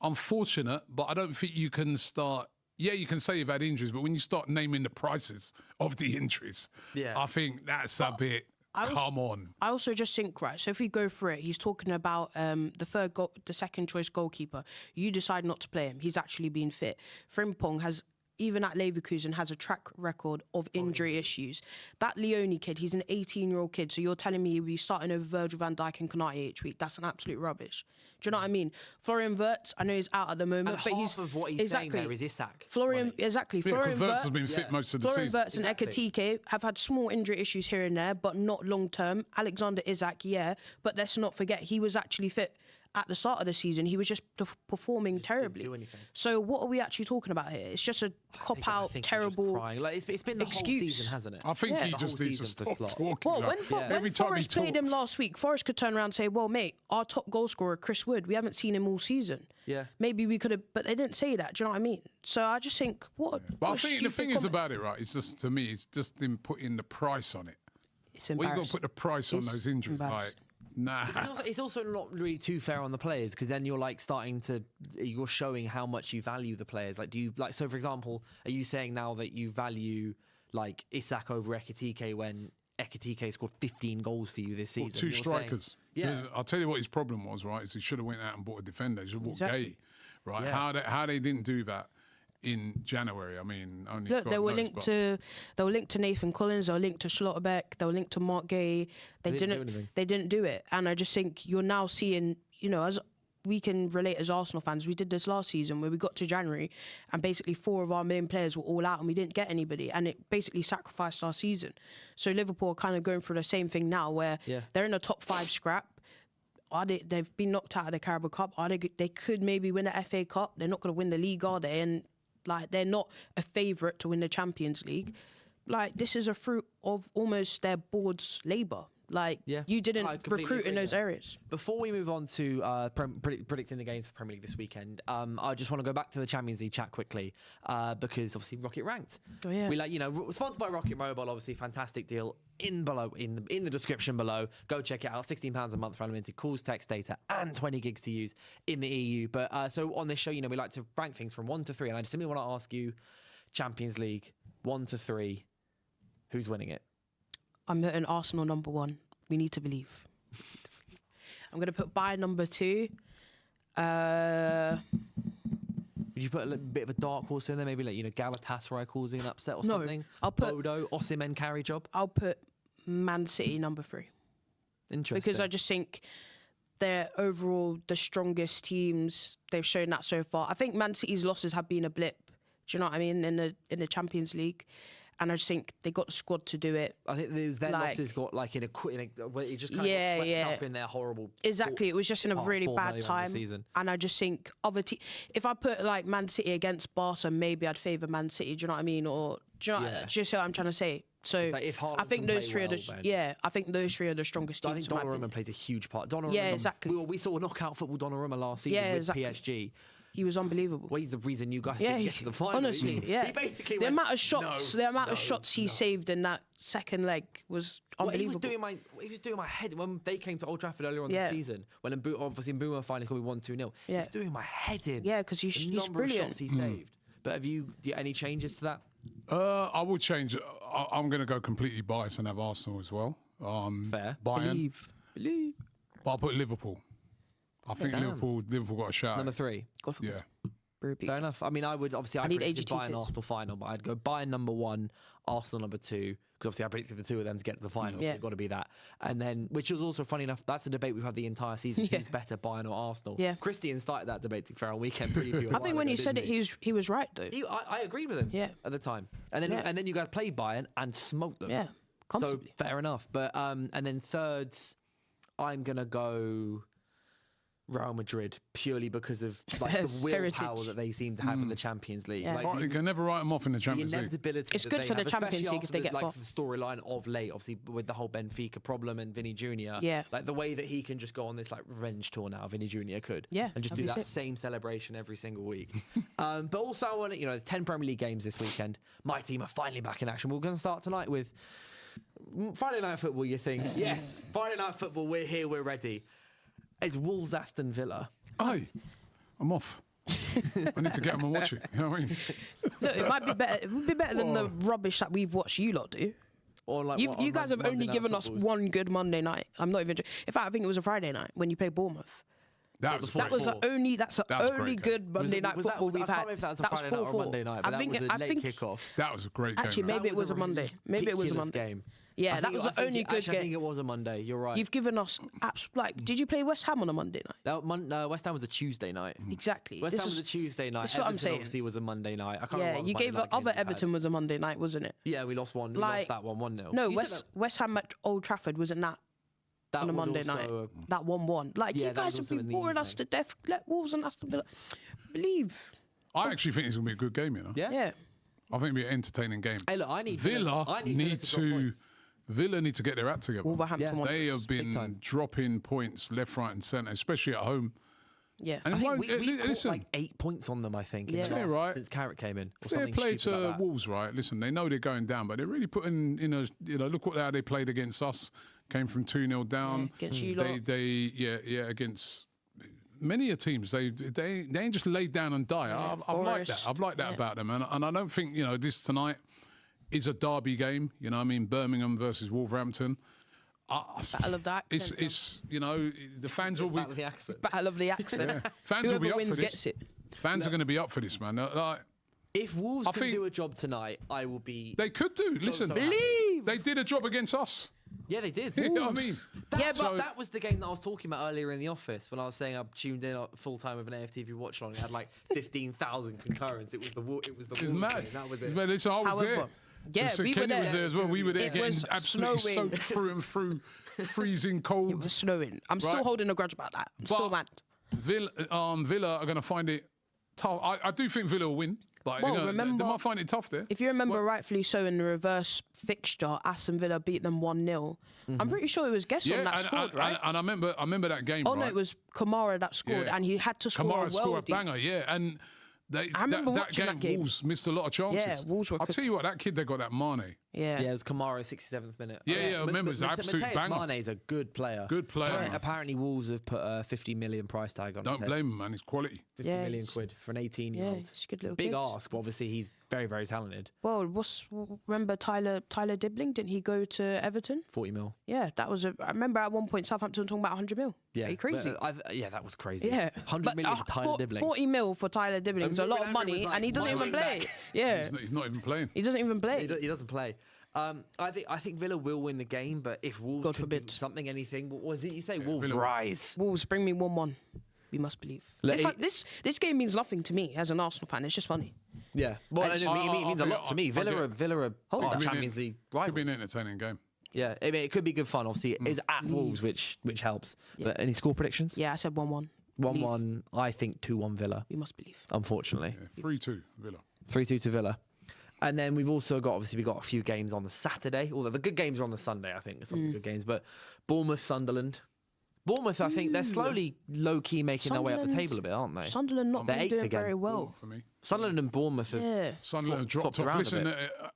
unfortunate, but I don't think you can start. Yeah, you can say you've had injuries, but when you start naming the prices of the injuries, I think that's a bit. Come on. I also just think, right, so if we go through it, he's talking about the second choice goalkeeper. You decide not to play him. He's actually been fit. Frimpong has even at Leverkusen, has a track record of injury issues. That Leone kid, he's an 18-year-old kid, so you're telling me he'll be starting over Virgil van Dijk and Konate each week? That's an absolute rubbish. Do you know what I mean? Florian Wirtz, I know he's out at the moment, And but half of what he's saying there is Isak. Florian Florian Wirtz has been fit most of the Florian season. Wirtz and Ekitike have had small injury issues here and there, but not long term. Alexander Isak, but let's not forget he was actually fit at the start of the season. He was just performing terribly. Didn't do anything. So what are we actually talking about here? It's just a cop-out, terrible Like, it's been the excuse. whole season, hasn't it? I think he The just whole needs to season for stop Slot. talking. Well, like, when Forrest played him last week, Forrest could turn around and say, well, mate, our top goal scorer, Chris Wood, we haven't seen him all season. Yeah. Maybe we could have, but they didn't say that. Do you know what I mean? So I just think, what? But I what a think the stupid thing is comment. about it, right? It's just, to me, it's just them putting the price on it. It's Well, you got to embarrassing. put the price on It's those injuries. Like, embarrassing. nah. It's also not really too fair on the players, because then you're like you're showing how much you value the players. Like, do you like? So, for example, are you saying now that you value like Isak over Ekitike when Ekitike scored 15 goals for you this season? Two You're strikers. Yeah. I'll tell you what his problem was, right? Is he should have went out and bought a defender. He should have bought Exactly. Gay, right? Yeah. How they didn't do that in January? I mean, only Look, God they were knows, linked but- to Nathan Collins, they were linked to Schlotterbeck, they were linked to Mark Gay. They didn't do anything. They didn't do it, and I just think you're now seeing, as we can relate as Arsenal fans. We did this last season where we got to January, and basically 4 of our main players were all out, and we didn't get anybody, and it basically sacrificed our season. So Liverpool are kind of going through the same thing now, where they're in the top 5 scrap. They've been knocked out of the Carabao Cup. They could maybe win the FA Cup. They're not going to win the league, are they? And like, they're not a favourite to win the Champions League. Like, this is a fruit of almost their board's labour. Like, you didn't recruit in those areas. Before we move on to predicting the games for Premier League this weekend, I just want to go back to the Champions League chat quickly, because obviously Rocket Ranked. Oh, yeah. We sponsored by Rocket Mobile, obviously fantastic deal in the description below. Go check it out. £16 a month for unlimited calls, text, data, and 20 gigs to use in the EU. But so on this show, we like to rank things from 1 to 3, and I just simply want to ask you, Champions League 1 to 3, who's winning it? I'm putting Arsenal number 1. We need to believe. I'm going to put Bayern number 2. Would you put a little bit of a dark horse in there? Maybe Galatasaray causing an upset or No, something? I'll put- Bodo, Osimhen carry job? I'll put Man City number 3. Interesting. Because I just think they're overall the strongest teams. They've shown that so far. I think Man City's losses have been a blip. Do you know what I mean? In the Champions League. And I just think they got the squad to do it. I think their losses got where it just kind of got swept up in their horrible. Exactly, it was just in a really form bad early on time. the season. And I just think if I put like Man City against Barca, maybe I'd favour Man City. Do you know what I mean? Or do you know? Yeah. Do you see what I'm trying to say? So It's like if Haaland I think can those play 3 are well, the then- I think those 3 are the strongest I teams. think in my Donnarumma opinion. plays a huge part. Donnarumma, Yeah, exactly. We saw knockout football Donnarumma last season Yeah, with exactly. PSG. He was unbelievable. Well, he's the reason you guys Yeah, didn't get to the final. honestly, yeah. He basically the went, amount of shots, he saved in that second leg was Well, unbelievable. he was doing my head when they came to Old Trafford earlier on Yeah. the season. When obviously Mbeumo finally scored 1-2-0. He Yeah. was doing my head in. Yeah, 'cause he's The number brilliant. of shots he saved. But have you any changes to that? I will change. I'm going to go completely biased and have Arsenal as well. Fair. Bayern. But I'll put Liverpool. I think Liverpool got a shout. Number 3. Yeah. Fair enough. I mean, I would obviously I need predicted AGT Bayern kids. Arsenal final, but I'd go Bayern number 1, Arsenal number 2, because obviously I predicted the 2 of them to get to the final. Yeah. So it's got to be that. And then, which was also funny enough, that's a debate we've had the entire season. Yeah. Who's better, Bayern or Arsenal? Yeah. Christian started that debate to be fair on weekend preview. I think when he said it, he was right though. I agreed with him. Yeah. At the time, and then Yeah. you guys played Bayern and smoked them. Yeah, So comfortably. fair enough. But and then thirds, I'm gonna go Real Madrid purely because of like the Heritage. willpower that they seem to have in the Champions League. Yeah. Like, You can never write them off in the the Champions League. inevitability. It's that good they for the have, Champions especially League if they after get like far. the storyline of late, obviously with the whole Benfica problem and Vinny Jr. Yeah. Like the way that he can just go on this like revenge tour now, Vinny Jr. could. Yeah, And just that'd do be that sick. same celebration every single week. But also I want to, there's 10 Premier League games this weekend. My team are finally back in action. We're going to start tonight with Friday Night Football, you think? Yes, Friday Night Football, we're here, we're ready. It's Wolves Aston Villa. Hey, I'm off. I need to get them and watch it. You know what I mean? Look, it might be better. It would be better than the rubbish that we've watched you lot do. Or like You guys have only given us one good Monday night. I'm not even. In fact, I think it was a Friday night when you played Bournemouth. That was That's the only good Monday night football we've had. I can't remember if that was a Friday night or a Monday night, but that was a late kickoff. That was a great game. Actually, maybe it was a Monday. Maybe it was a Monday. Game. Yeah, that was the only good game. I think it was a Monday. You're right. You've given us did you play West Ham on a Monday night? West Ham was a Tuesday night. Exactly. West Ham was a Tuesday night. That's what I'm saying. Obviously was a Monday night. I can't Yeah, remember you gave other Everton was a Monday night, wasn't it? Yeah, we lost one. We lost that one 1-0. No, West Ham at Old Trafford wasn't that on a Monday night. That 1-1. Like you guys have been boring us to death. Let Wolves and Aston Villa believe. I actually think it's gonna be a good game. You know. Yeah. I think it'll be an entertaining game. Hey, look, I need Villa need to get their act together. Wolverhampton won. They have been dropping points left, right, and centre, especially at home. Yeah, and I think we caught like 8 points on them. I think. Yeah, right. Since Carrick came in. Fair play to Wolves, right? Listen, they know they're going down, but they're really putting in a. You know, look how they played against us. Came from 2-0 down. Against you lot. Against many a teams. They ain't just laid down and die. I've liked that. I've liked that about them, and I don't think this tonight is a derby game. You know, what I mean, Birmingham versus Wolverhampton. Battle of the accent. It's the fans will be Battle of the accent. Battle of the accent. Yeah. Fans will be up wins for this. Gets it. Fans are going to be up for this, man. If Wolves can do a job tonight, I will be. They could do. Listen, believe they did a job against us. Yeah, they did. You know what I mean? That was the game that I was talking about earlier in the office when I was saying I tuned in full time with an AFTV watch along. It had like 15,000 concurrents. It was the Wolves mad. game. That was it. But listen, I was there. Yeah, so we Kenny were there. was there as well. We were there It getting was absolutely snowing. soaked through and through, freezing cold. It was snowing. I'm still holding a grudge about that. I'm still mad. Villa are going to find it tough. I do think Villa will win. Like, remember, they might find it tough there. If you remember rightfully so, in the reverse fixture, Aston Villa beat them 1-0. I'm pretty sure it was Gesson that scored, right? And I remember that game. Oh no, it was Kamara that scored, and he had to score Kamara a scored a worldie. banger, yeah. And I remember that watching game, that game. Wolves missed a lot of chances. Yeah, Wolves were I'll tell you what, that kid they got, that Mane. Yeah, it was Kamara, 67th minute. Yeah, I remember. It was an absolute banger. Mane's a good player. Good player. Apparently, Wolves have put a 50 million price tag on. Don't blame him, man. He's quality. 50 million quid for an 18-year-old. Yeah, he's a good little big kid. ask, but obviously he's very, very talented. Well, remember Tyler Dibbling? Didn't he go to Everton? 40 mil. Yeah, that was I remember at one point Southampton talking about 100 mil. Yeah, are you crazy? That was crazy. Yeah, 100 million for Tyler Dibbling. 40 mil for Tyler Dibbling is a lot of money, and he doesn't even play. Yeah, he's not even playing. He doesn't even play. He doesn't play. I think Villa will win the game, but if Wolves can do something, anything, what was it you say? Wolves rise. Wolves bring me 1-1. We must believe. This game means nothing to me as an Arsenal fan. It's just funny. Yeah, well, it means a lot to me. Villa are the Champions League rivals. Could be an entertaining game. Yeah, I mean, it could be good fun. Obviously, it is at Wolves, which helps. Yeah. But any score predictions? Yeah, I said 1-1. 1-1. I think 2-1 Villa. We must believe. Unfortunately, 3-2 Villa. 3-2 to Villa. And then we've also got, obviously, we've got a few games on the Saturday. Although the good games are on the Sunday, I think. Some good games. But Bournemouth, Sunderland. Bournemouth, I think they're slowly, low-key making their way up the table a bit, aren't they? Sunderland not been doing very well. For me. Sunderland and Bournemouth have Sunderland have dropped off. Listen,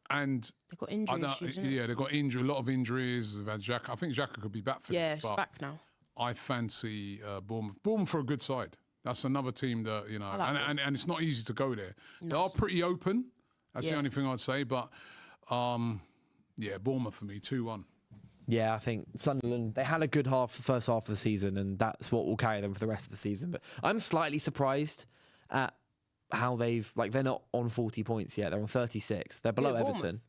and they've got injuries. They've got a lot of injuries. They've had Xhaka. I think Xhaka could be back for this. Yeah, he's back now. I fancy Bournemouth. Bournemouth for a good side. That's another team that, and it's not easy to go there. No. They are pretty open. That's the only thing I'd say. But, Bournemouth for me, 2-1. Yeah, I think Sunderland, they had a good first half of the season, and that's what will carry them for the rest of the season. But I'm slightly surprised at how they're not on 40 points yet. They're on 36. They're below Everton.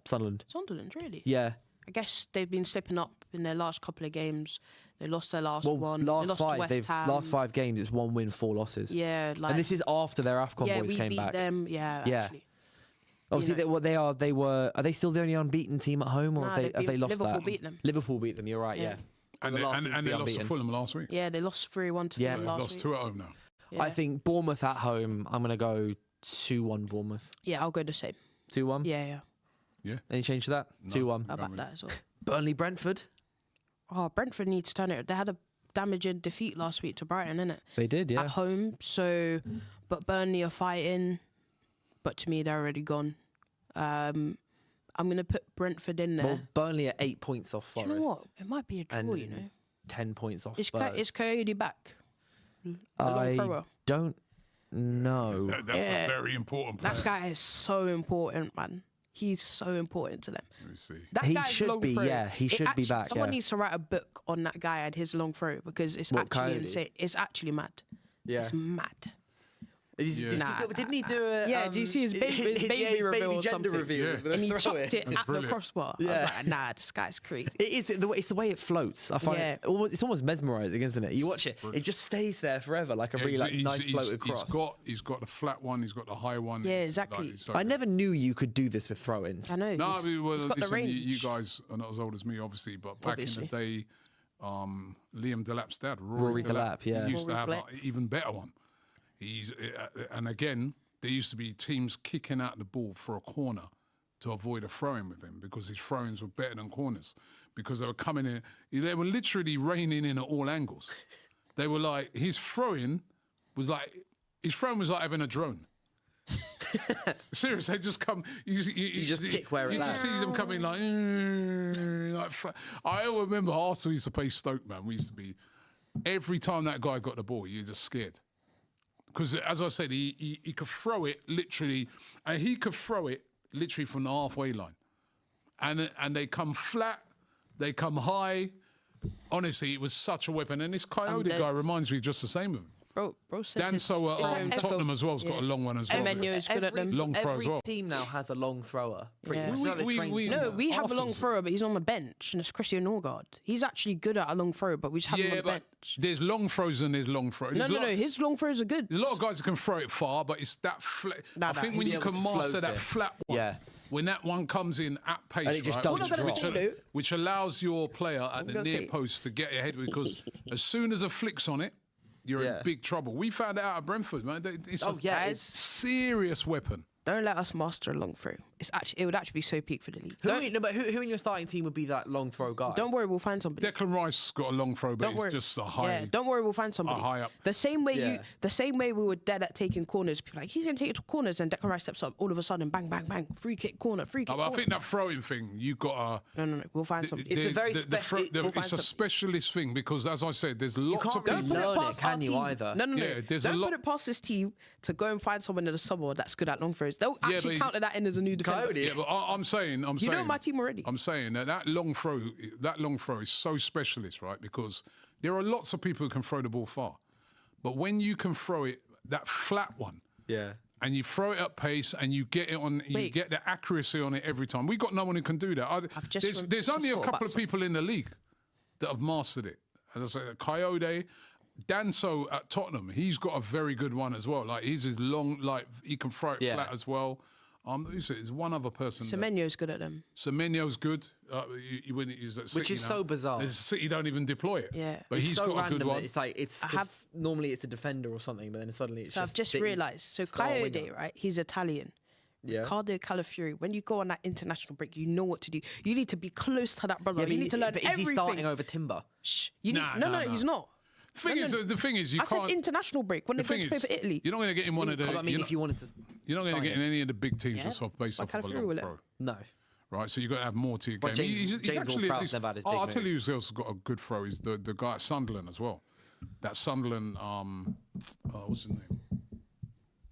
Sunderland. Sunderland, really? Yeah. I guess they've been slipping up in their last couple of games. They lost their last one. Last they lost five, to West Ham. Last 5 games, it's 1 win, 4 losses. Yeah, and this is after their AFCON boys came back. Yeah, we beat them. Yeah, actually. Obviously, are they still the only unbeaten team at home, or have they lost Liverpool that? Liverpool beat them. Liverpool beat them. You're right. Yeah. And they lost to Fulham last week. Yeah, they lost 3-1 to Fulham last week. Lost 2 at home now. Yeah. I think Bournemouth at home. I'm gonna go 2-1 Bournemouth. Yeah, I'll go the same. 2-1. Yeah. Any change to that? No, 2-1. How about that as well? Burnley, Brentford. Oh, Brentford needs to turn it. They had a damaging defeat last week to Brighton, innit? They did, yeah. At home. So, but Burnley are fighting. But to me, they're already gone. I'm going to put Brentford in there. Well, Burnley are 8 points off Forest. Do you know what? It might be a draw, and 10 points off Spurs. Is Coyote back? I don't know. That's a very important player. That guy is so important, man. He's so important to them. Let me see. That He guy's should long be, throw, yeah, he should be back, Someone yeah. needs to write a book on that guy and his long throw because it's What, actually Coyote? insane. It's actually mad. Yeah. It's mad. Didn't he do a... Yeah, do you see his baby reveal or gender something? reveal? Yeah. with a And he throw chucked it at the brilliant. crossbar. I was like, nah, this guy's crazy. It's the way it floats. I find it it's almost mesmerising, isn't it? You watch it, it just stays there forever, like a really nice float across. He's got the flat one, he's got the high one. Yeah, It's exactly. it's so I good. never knew you could do this with throw-ins. I know. No, he's- I mean, well, he's got the listen, range. you guys are not as old as me, obviously, but back in Obviously. the day, Liam Delap's dad, Rory Delap, yeah. he used to Rory have Delap. an even better one. And again, there used to be teams kicking out the ball for a corner to avoid a throw-in with him because his throw-ins were better than corners because they were coming in. They were literally raining in at all angles. They were like his throw-in was like having a drone. Seriously, they just come. You just pick where it You just see them coming like. I remember Arsenal used to play Stoke, man. We used to be every time that guy got the ball, you're just scared. Because, as I said, he could throw it literally, and he could throw it literally from the halfway line. And they come flat, they come high. Honestly, it was such a weapon. And this Coyote guy reminds me just the same of him. Bro said Dan his- Sower at Tottenham as well has got a long one as well. Semenyo is good at them. Long throw as Every well. team now has a long thrower. Pretty Yeah. much. We- Now they we- train we- somewhere. No, we have a long Arsenal's- thrower, but he's on the bench, and it's Christian Norgard. He's actually good at a long throw, but we just have him on Yeah, the but bench. there's long throws and there's long throws. No, his long throws are good. There's a lot of guys that can throw it far, but it's that flat. Nah, I think nah, when he's you able can to master float that it. flat one, Yeah. when that one comes in at pace, And it just right, doesn't What I'm gonna drop. say, though, which allows your player at the gonna near say- post to get ahead because as soon as a flick's on it, you're Yeah. in big trouble. We found it out at Brentford, man. It's Oh, a yeah, serious weapon. Don't let us master a long throw. It would actually be so peak for the league. Who in your starting team would be that long throw guy? Don't worry, we'll find somebody. Declan Rice got a long throw, but Don't worry. it's just a high. Yeah, don't worry, we'll find somebody. high up. The same way Yeah. the same way we were dead at taking corners. People are like, he's gonna take it to corners, and Declan Rice steps up. All of a sudden, bang, bang, bang, free kick corner, free kick. But I corner. think that throwing thing, you got to. No, we'll find somebody. It's a very we'll find it's a some- specialist thing because, as I said, there's lots can't of really people. learn it, past can our you, team. either? No. Yeah, there's a Don't lot- put it past this team to go and find someone in the summer that's good at long throws. They'll Yeah, actually but- counter that in as a new defender. Coyote. Yeah, but I'm saying, You know my team already. I'm saying that long throw is so specialist, right? Because there are lots of people who can throw the ball far, but when you can throw it, that flat one, Yeah. and you throw it at pace and you get it on, you Wait. get the accuracy on it every time. We got no one who can do that. There's only a thought couple about of people in the league that have mastered it. As I say, Coyote. Danso at Tottenham, he's got a very good one as well. Like he's long, like he can throw it Yeah. flat as well. Who's it? There's one other person. Semenyo's good at them. Semenyo's good. When he's at City Which is now. so bizarre. The City don't even deploy it. Yeah. but It's he's so got a random good that one. it's like it's 'cause normally it's a defender or something, but then suddenly it's So just I've just City's realised. So star Coyote, winger. right? He's Italian. Yeah. Ricardo Calafiori. When you go on that international break, you know what to do. You need to be close to that brother. Yeah, you need to learn but is everything. he starting over Timber? Shh. You need, Nah, no, nah, he's nah. not. The thing is, you I can't. said international break when the they go thing to play is, for Italy. you're not going to get in one of the. I mean, you're if you wanted to. not going to sign get in him. any of the big teams Yeah, that's off based like off of a Calafiori long will let throw. him. No. Right, so you've got to have more to your But game. James actually a Ward-Prowse decent- never had his Oh, big I'll tell move. you who's else got a good throw. Is the guy at Sunderland as well. That Sunderland, what's his name?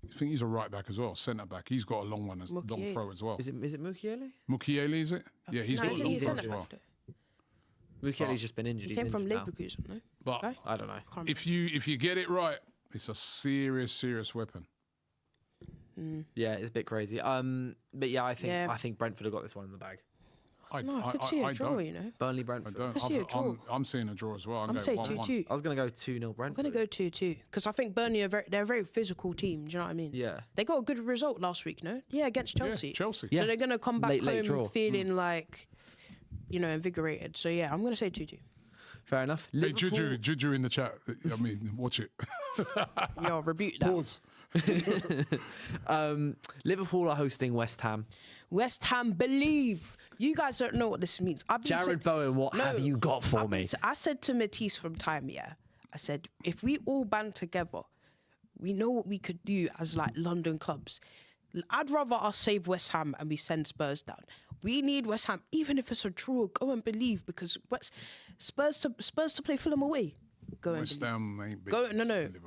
I think he's a right back as well, centre back. He's got a long one, long Mukiele. throw as well. Is it Mukiele? Mukiele, is it? Yeah, he's No, got a long he's throw centre as well. back, though. Mukiele's just been injured. He He's came from injured now. Leverkusen, no? But Right? I don't know. if you get it right, it's a serious weapon. Yeah, it's a bit crazy. But yeah, I Yeah. think Brentford have got this one in the bag. No, I could see a draw, don't. you know. Burnley I Brentford. don't. I see a draw. I'm seeing a draw as well. I'm going saying 1-1. 2-2. I was gonna go 2-0 I'm Brentford. going to go 2-2 because I think Burnley they're a very physical team. Do you know what I mean? Yeah. They got a good result last week, no? Yeah, against Chelsea. Chelsea. Yeah. So they're going to come back Late home draw. feeling like, invigorated. So yeah, I'm going to say 2-2. Fair enough. Hey, Liverpool. Juju in the chat. I mean, watch it. Yo, rebuke that. Pause. Liverpool are hosting West Ham. West Ham believe. You guys don't know what this means. I've been Jared Bowen, what have you got for me? I said to Matisse from time, I said, if we all band together, we know what we could do as like London clubs. I'd rather us save West Ham and we send Spurs down. We need West Ham, even if it's a draw. Go and believe, because Spurs to play Fulham away. Go and West believe. Ham ain't big. Go against Liverpool.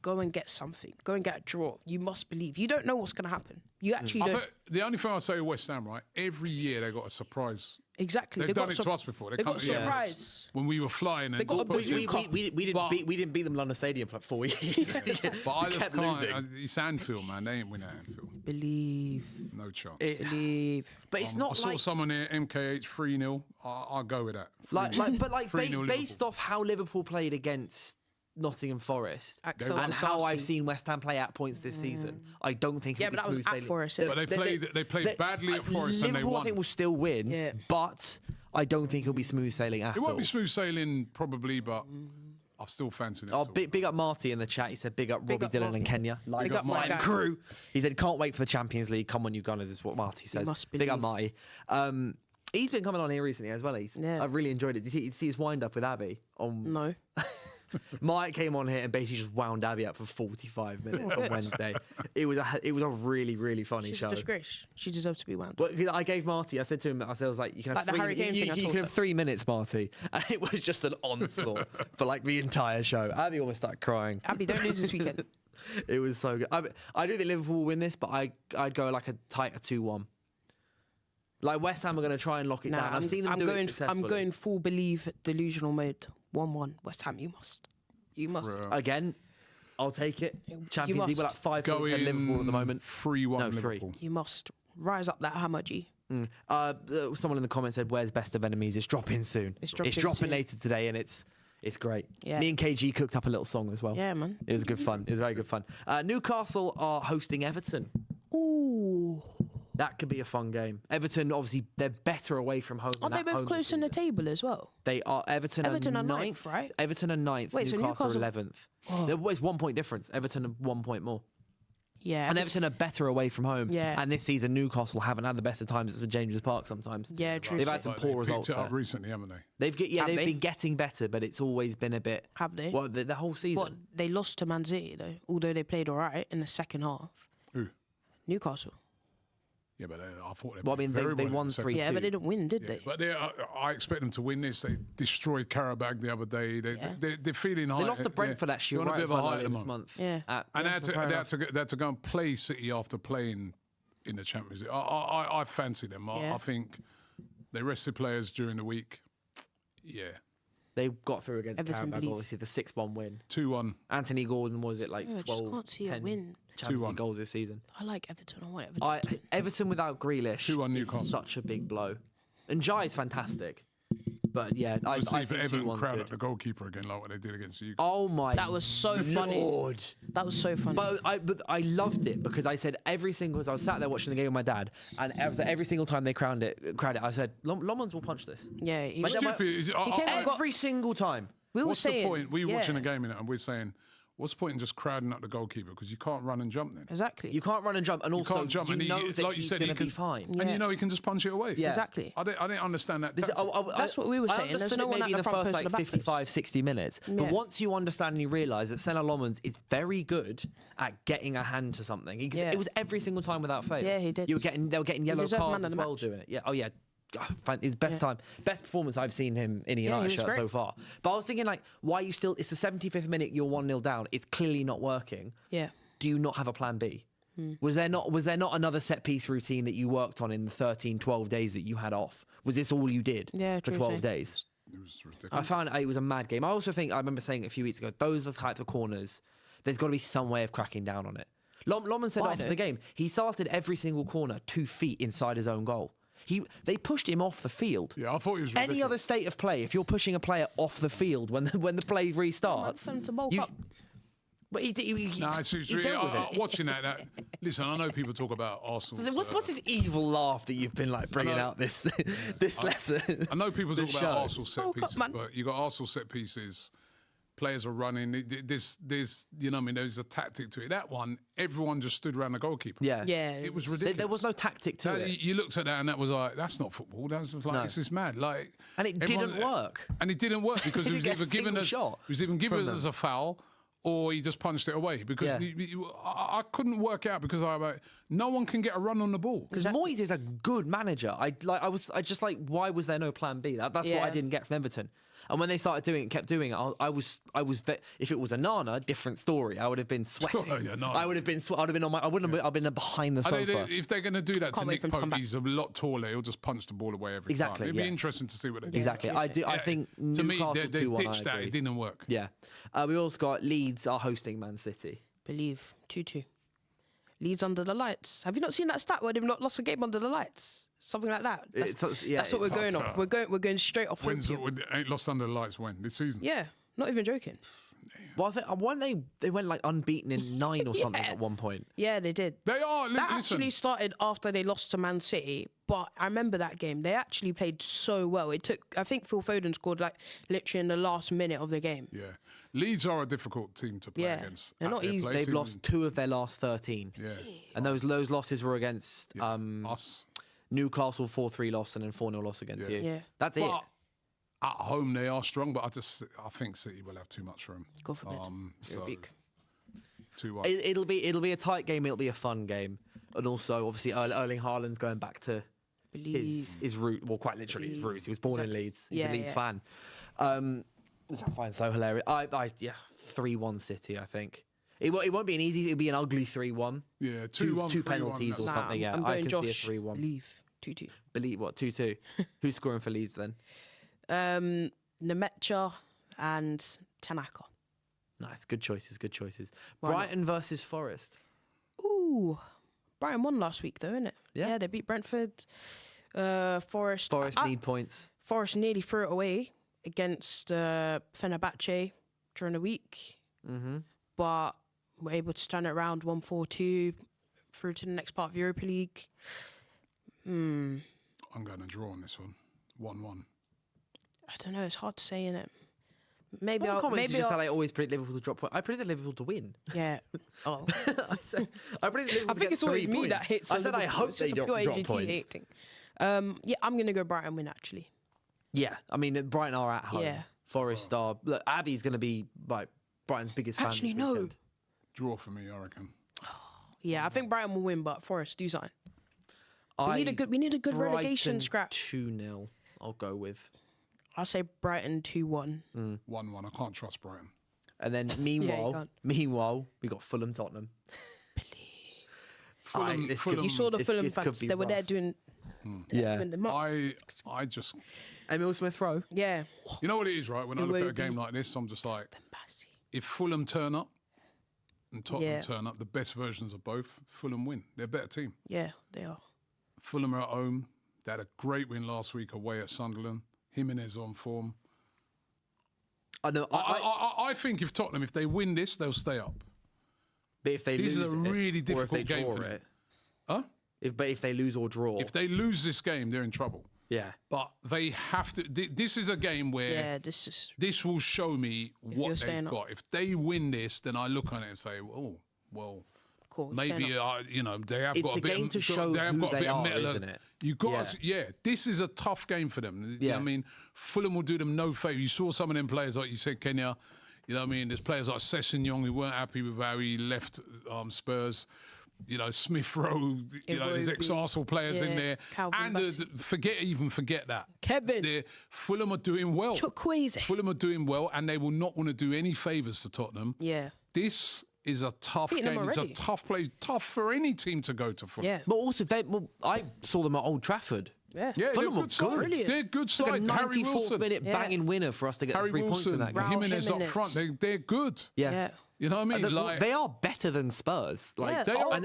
go and get something. Go and get a draw. You must believe. You don't know what's going to happen. You actually don't. The only thing I'll say with West Ham, right? Every year they got a surprise. Exactly. They've done it to us before. They got come to the surprise. when we were flying. And got a just put bazooka. We didn't beat them London Stadium for like 4 years. But I just kept can't. losing. It's Anfield, man. They ain't winning at Anfield. Believe. No chance. Believe. But it's I not saw like someone here, MKH 3-0. I'll go with that. 3-0 based off how Liverpool played against Nottingham Forest Axel and how I've Disasi. seen West Ham play at points this season, I don't think Yeah, it'll but that be was smooth at sailing. Forest. But they played badly at Forest and they Liverpool, won. I think, will still win, Yeah. but I don't think it'll be smooth sailing at It all. won't be smooth sailing, probably, but I've still fancied it. Oh, big up Marty in the chat. He said, big up Robbie up Dillon Marty. and Kenya. Like Big up my guy. crew. He said, can't wait for the Champions League. Come on, you Gunners, is what Marty says. must Big up believe. Marty. He's been coming on here recently as well. Yeah. I've really enjoyed it. Did you see his wind up with Abby? No. Mike came on here and basically just wound Abby up for 45 minutes on Wednesday. It was a really, really funny She's show. a disgrace. She deserves to be wound. Well, 'cause I gave Marty, I said to him, I was like, you can have, Like the Harry Kane thing I you told can have her. 3 minutes, Marty. And it was just an onslaught for like the entire show. Abby almost started crying. Abby, don't lose this weekend. It was so good. I do think Liverpool will win this, but I'd go like a tighter 2-1. Like West Ham are going to try and lock it down. I've seen them do it successfully. I'm going full believe delusional mode. 1-1. West Ham, you must. You must. Again, I'll take it. Champions League, we're like 5 Going at Liverpool at the moment. 3-1 No, 3. Liverpool. You must. Rise up that hammer, G. Someone in the comments said, "Where's Best of Enemies?" It's dropping soon. It's dropping soon. later today, and it's great. Yeah. Me and KG cooked up a little song as well. Yeah, man. It was good fun. It was very good fun. Newcastle are hosting Everton. Ooh. That could be a fun game. Everton, obviously, they're better away from home. Aren't they both close in the table as well? They are. Everton are ninth, right? Everton are 9th. Wait, so Newcastle Newcastle- 11th. There's 1 point difference. Everton are 1 point more. Yeah. And Everton are better away from home. Yeah. And this season, Newcastle haven't had the best of times at St James's Park sometimes. Yeah, true. They've had some But poor they results picked it up there. recently, haven't they? They've Have they? been getting better, but it's always been a bit. Have they? Well, the whole season. But they lost to Man City, though, although they played all right in the second half. Who? Newcastle. Yeah, but I thought they Well, I played mean, very they well in won the second 3-2. Yeah, but they didn't win, did they? But I expect them to win this. They destroyed Karabag the other day. They're feeling high. They lost to Brentford actually. They're on right a bit of a high at the this moment. month. Yeah. And they had to go and play City after playing in the Champions League. I fancy them. Yeah. I think they rested players during the week. Yeah. They got through against Everton Karabag, believe. obviously, the 6-1 win. 2-1. Anthony Gordon, was it like Yeah, I just 12, can't see a 10 win. Champions 2-1. League goals this season? I like Everton. I want Everton. Everton without Grealish 2-1 Newcastle. is such a big blow. And Jai is fantastic. But yeah, I We'll see if think Everton 2-1's crowd good. at the goalkeeper again, like what they did against you. Oh my That was so funny. Lord. That was so funny. But I loved it because I said every single. I was sat there watching the game with my dad, and every single time they crowned it, I said, "Lomans will punch this." yeah, he But was, then Stupid. he kept Every single time. we were What's saying, the point? We were yeah, watching a game in it and we're saying, what's the point in just crowding up the goalkeeper? Because you can't run and jump then. Exactly. You can't run and jump, and also Can't jump, and you know that like you he's said, going he to be can- fine. And Yeah. you know he can just punch it away. Yeah. Exactly. I didn't understand that. This- tactic. That's what we were I saying. There's understood no it one maybe at in the the front first post like or the back 55, 60 minutes. But Yeah. once you understand and you realise that Senna Lomans is very good at getting a hand to something. Yeah. It was every single time without fail. Yeah, he did. They were getting yellow deserved cards man of as the well match. doing it. Yeah. Oh yeah. His best performance I've seen him in a Yeah, he United was shirt great. so far. But I was thinking like, why are you still? It's the 75th minute. You're 1-0 down. It's clearly not working. Yeah. Do you not have a plan B? Was there not another set piece routine that you worked on in the 13, 12 days that you had off? Was this all you did Yeah, for true, 12 same. days? It was ridiculous. I found it was a mad game. I also think, I remember saying a few weeks ago, those are the types of corners, there's got to be some way of cracking down on it. Loman said Why after though? the game, he started every single corner 2 feet inside his own goal. They pushed him off the field. Yeah, I thought he was Any ridiculous. other state of play, if you're pushing a player off the field when the play restarts, Tell him to bulk you- up. but he No, it's he dealt with it. watching that. Listen, I know people talk about Arsenal. What's this evil laugh that you've been like bringing know. out this lesson? I know people this talk about show? Arsenal set Bulk up, pieces, man. but you got Arsenal set pieces. Players are running. There's you know what I mean. There's a tactic to it. That one, everyone just stood around the goalkeeper. Yeah, Yeah. It was There, ridiculous. there was no tactic to it, You looked at that and that was like, that's not football. That's just like, No. this is mad. Like, and it everyone- didn't work. And it didn't work because He it was didn't get either a given single as shot it was even given from as them. a foul or he just punched it away because Yeah. I couldn't work out because no one can get a run on the ball. Because Moyes is a good manager. I just like, why was there no plan B? That's what I didn't get from Everton. And when they started doing it, kept doing it, if it was a Nana, different story. I would have been sweating. I would have been I've been behind the sofa. If they're going to do that to Nick Pope, he's a lot taller. He'll just punch the ball away every time. It'd be interesting to see what they do. Exactly. I think to me, Newcastle they ditched that. It didn't work. Yeah. We also got Leeds are hosting Man City. Believe 2-2. Leeds under the lights. Have you not seen that stat where they've not lost a game under the lights? Something like that. That's what we're going on. We're going straight off. Ain't lost under the lights when this season? Yeah, not even joking. Well, they went like unbeaten in 9 or something at one point. Yeah, they did. They are. That actually started after they lost to Man City. But I remember that game. They actually played so well. I think Phil Foden scored like literally in the last minute of the game. Yeah. Leeds are a difficult team to play against. They're not easy. They've lost 2 of their last 13. Yeah. And those losses were against us. Newcastle 4-3 loss and then 4-0 loss against you. Yeah. That's it. At home they are strong, but I think City will have too much for them. God forbid. 2-1. It'll be a tight game. It'll be a fun game, and also obviously Erling Haaland's going back to his root. Well, quite literally his roots. He was born in Leeds. He's a Leeds fan, which I find so hilarious. 3-1 City. I think it won't be an easy. It'll be an ugly 3-1. Yeah, 2-1. Two penalties or something. Yeah, I'm I can Josh, see a 3-1. Leave 2-2. Believe what 2-2. Who's scoring for Leeds then? Nemecha and Tanaka. Nice, good choices. Brighton versus Forest. Ooh, Brighton won last week though, innit? Yeah, they beat Brentford. Forest need points. Forest nearly threw it away against Fenerbahce during the week, but were able to turn it around 1-4-2 through to the next part of Europa League. I'm going to draw on this one. 1-1. I don't know. It's hard to say, innit? Maybe I'll always predict Liverpool to drop points. I predicted Liverpool to win. Yeah. Oh. I predicted Liverpool I think it's always me that hits. I said I hope they drop points. Yeah, I'm gonna go Brighton win actually. Yeah, I mean Brighton are at home. Yeah. Forest are. Look, Abby's gonna be like Brighton's biggest fan. Actually, no. Draw for me, I reckon. Yeah, I think Brighton will win, but Forest do something. We need a good relegation scrap. 2-0. I'll go with. I'll say Brighton 2-1. 1-1. I can't trust Brighton. And then meanwhile, we got Fulham Tottenham. Fulham, you saw the Fulham fans. They were there doing. Doing the mocks. I just. Emil Smith Rowe. Yeah. You know what it is, right? When I look at a game like this, I'm just like, if Fulham turn up and Tottenham turn up, the best versions of both, Fulham win. They're a better team. Yeah, they are. Fulham are at home. They had a great win last week away at Sunderland. Jimenez on form. I know. I think if Tottenham, if they win this, they'll stay up. But if they this lose is a really difficult game for them. Huh? If they lose or draw. If they lose this game, they're in trouble. Yeah. But they have to. This is a game where this will show me what they've got. If they win this, then I look on it and say, oh, well. Cool, maybe they have got a bit game to show who they are, isn't it? You got this is a tough game for them. Yeah. I mean, Fulham will do them no favour. You saw some of them players, like you said, Kenya. You know what I mean? There's players like Sessegnon who weren't happy with how he left Spurs. You know, Smith Rowe, there's ex-Arsenal players in there. Calvin forget that. Kevin. Fulham are doing well. Chukwueze. Fulham are doing well, and they will not want to do any favours to Tottenham. Yeah. This is a tough game. It's a tough place. Tough for any team to go to. Yeah. But also, I saw them at Old Trafford. Yeah. Fulham were good. They're good side. Like a Harry 94th Wilson. minute banging winner for us to get 3 points in that game. Jimenez up front. They're good. Yeah. You know what I mean? They are better than Spurs. They are, and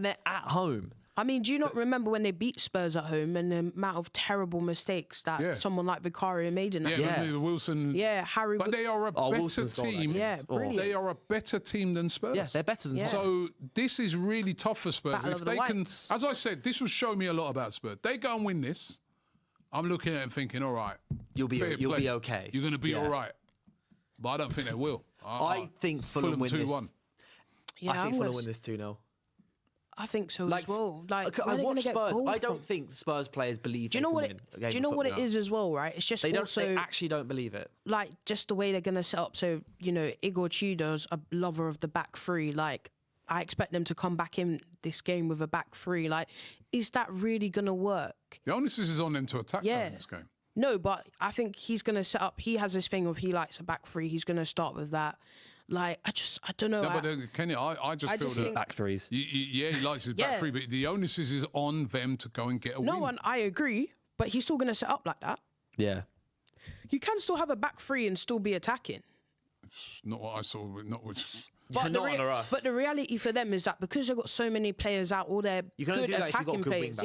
they're at home. I mean, do you not remember when they beat Spurs at home and the amount of terrible mistakes that someone like Vicario made in that game? Wilson. Yeah, Harry. But they are a better team. Yeah, brilliant. They are a better team than Spurs. Yeah, they're better than Spurs. So this is really tough for Spurs. Battle if of they the can, Whites. as I said, this will show me a lot about Spurs. They go and win this. I'm looking at it and thinking, all right, you'll be okay. You're going to be all right. But I don't think they will. I think Fulham win 2-1. this. Yeah, I think Fulham win this 2-0. I think so as well. Like, I watch Spurs. I don't think Spurs players believe. Do you know what it? Do you know what it is as well? Right? It's just they also actually don't believe it. Like just the way they're gonna set up. So Igor Tudor's a lover of the back three. Like I expect them to come back in this game with a back three. Like, is that really going to work? The onus is on them to attack in this game. No, but I think he's going to set up. He has this thing of he likes a back three. He's going to start with that. Like, I don't know. No, but Kenny, I just feel that back threes. Yeah, he likes his back three, but the onus is on them to go and get a win. No, and I agree, but he's still going to set up like that. Yeah. You can still have a back three and still be attacking. It's not what I saw. Not with. But the reality for them is that because they've got so many players out, all their good attacking players,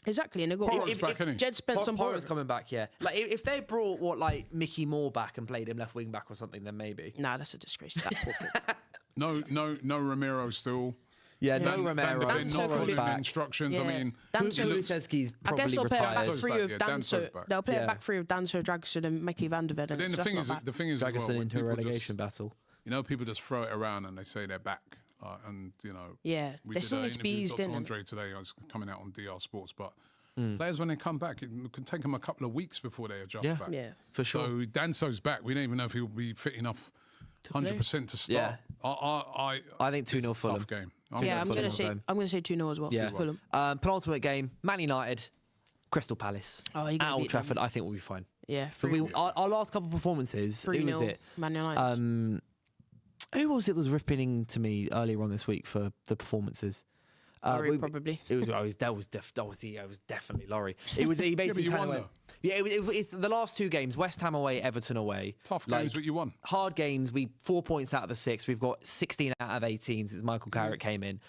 exactly, and they've got Jed Spence and Porro's coming back, Like if they brought like Mickey Moore back and played him left wing back or something, then maybe. Nah, that's a disgrace. That poor kid. No Romero still. Yeah, no Romero. They're not following instructions. Yeah. I mean, Kulusevski's I guess probably they'll play a retired. back three of Danso. back. They'll play a back three of Danso, Dragusin, and Mickey van der Velde. But then the thing is, Drag us as well, when into a people relegation battle. You know, people just throw it around and they say they're back. And, you know, they still need to be eased in. Andre today, I was coming out on DR Sports, but players, when they come back, it can take them a couple of weeks before they adjust back. Yeah, for sure. So Danso's back. We don't even know if he'll be fit enough 100% to start. I think 2-0 Fulham. Tough game. I'm going to say 2-0 as well. Yeah. Fulham. Penultimate game, Man United, Crystal Palace. At Old Trafford, I think we'll be fine. Yeah. Our last couple of performances, who was it? Man United. Who was it that was ripping to me earlier on this week for the performances? Probably. It was definitely Laurie. He basically you kind won, of went, it's the last two games, West Ham away, Everton away. Tough games, but you won. Hard games. 4 points out of the 6. We've got 16 out of 18 since Michael Carrick came in.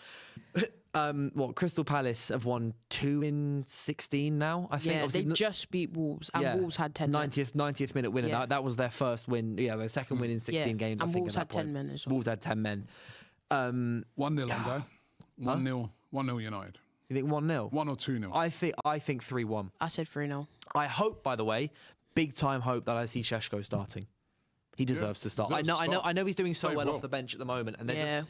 Crystal Palace have won 2 in 16 now, I think. Yeah, they just beat Wolves, and Wolves had 10 men. 90th minute winner. Yeah. That was their first win. Yeah, their second win in 16 games. And I think, Wolves had 10 men as well. Wolves had 10 men. 1-0 on go. 1-0 United. You think 1-0? 1 or 2-0? I think 3-1. I said 3-0. I hope, by the way, big time hope that I see Šeško starting. He deserves to start. I know he's doing so well off the bench at the moment, and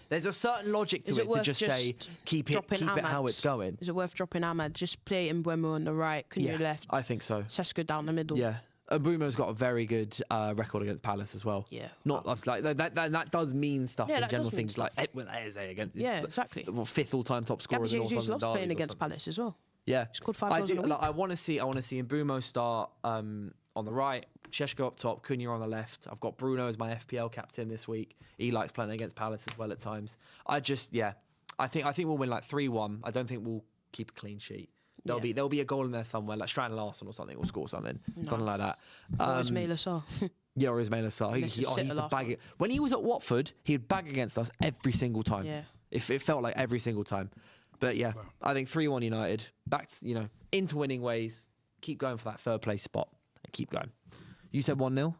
there's a certain logic to it to just say keep it how it's going. Is it worth dropping Ahmad? Just play Mbeumo on the right, Cunha left. I think so. Sesko down the middle. Yeah. Bruno's got a very good record against Palace as well. Yeah. Not like that does mean stuff in general things stuff. like Eze against. Yeah, exactly. 5th all-time top scorer. Gabby Jesus loves playing against Palace as well. Yeah. He scored 5 goals in a week. I want to see Mbeumo start on the right, Šeško up top, Cunha on the left. I've got Bruno as my FPL captain this week. He likes playing against Palace as well at times. I think we'll win like 3-1. I don't think we'll keep a clean sheet. There'll be a goal in there somewhere, like Strand Larson or something, or score something like that. Or Ismaila Sarr. Yeah, or Ismaila Sarr. He used to bag it. When he was at Watford, he'd bag against us every single time. Yeah. It felt like every single time. But yeah, I think 3-1 United. Back to, into winning ways. Keep going for that third place spot and keep going. You said 1-0?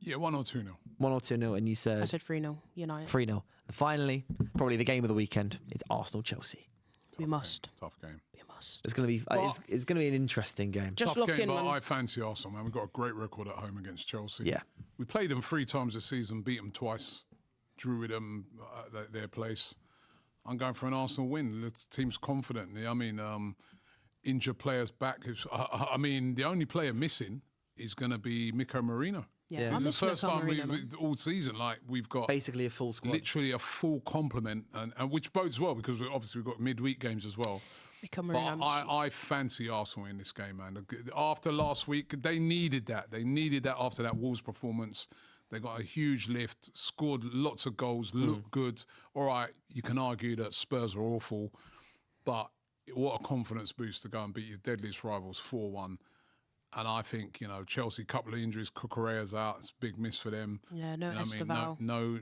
Yeah, 1 or 2-0. 1 or 2-0, and you said... I said 3-0 United. 3-0. And finally, probably the game of the weekend is Arsenal-Chelsea. We must. Tough game. We must. It's going to be it's going to be an interesting game. Just Tough look game, in, but man. I fancy Arsenal, man. We've got a great record at home against Chelsea. Yeah. We played them 3 times this season, beat them twice, drew with them at their place. I'm going for an Arsenal win. The team's confident. I mean, injured players back. I mean, the only player missing is going to be Miko Marino. Yeah, It's the first time all season, we've got basically a full squad, literally a full complement, and which bodes well because we've got midweek games as well. But I fancy Arsenal in this game, man. After last week, they needed that. They needed that after that Wolves performance. They got a huge lift, scored lots of goals, looked good. All right, you can argue that Spurs are awful, but what a confidence boost to go and beat your deadliest rivals 4-1. And I think, Chelsea, couple of injuries, Cucurella's out. It's a big miss for them. Yeah, no Esteval. No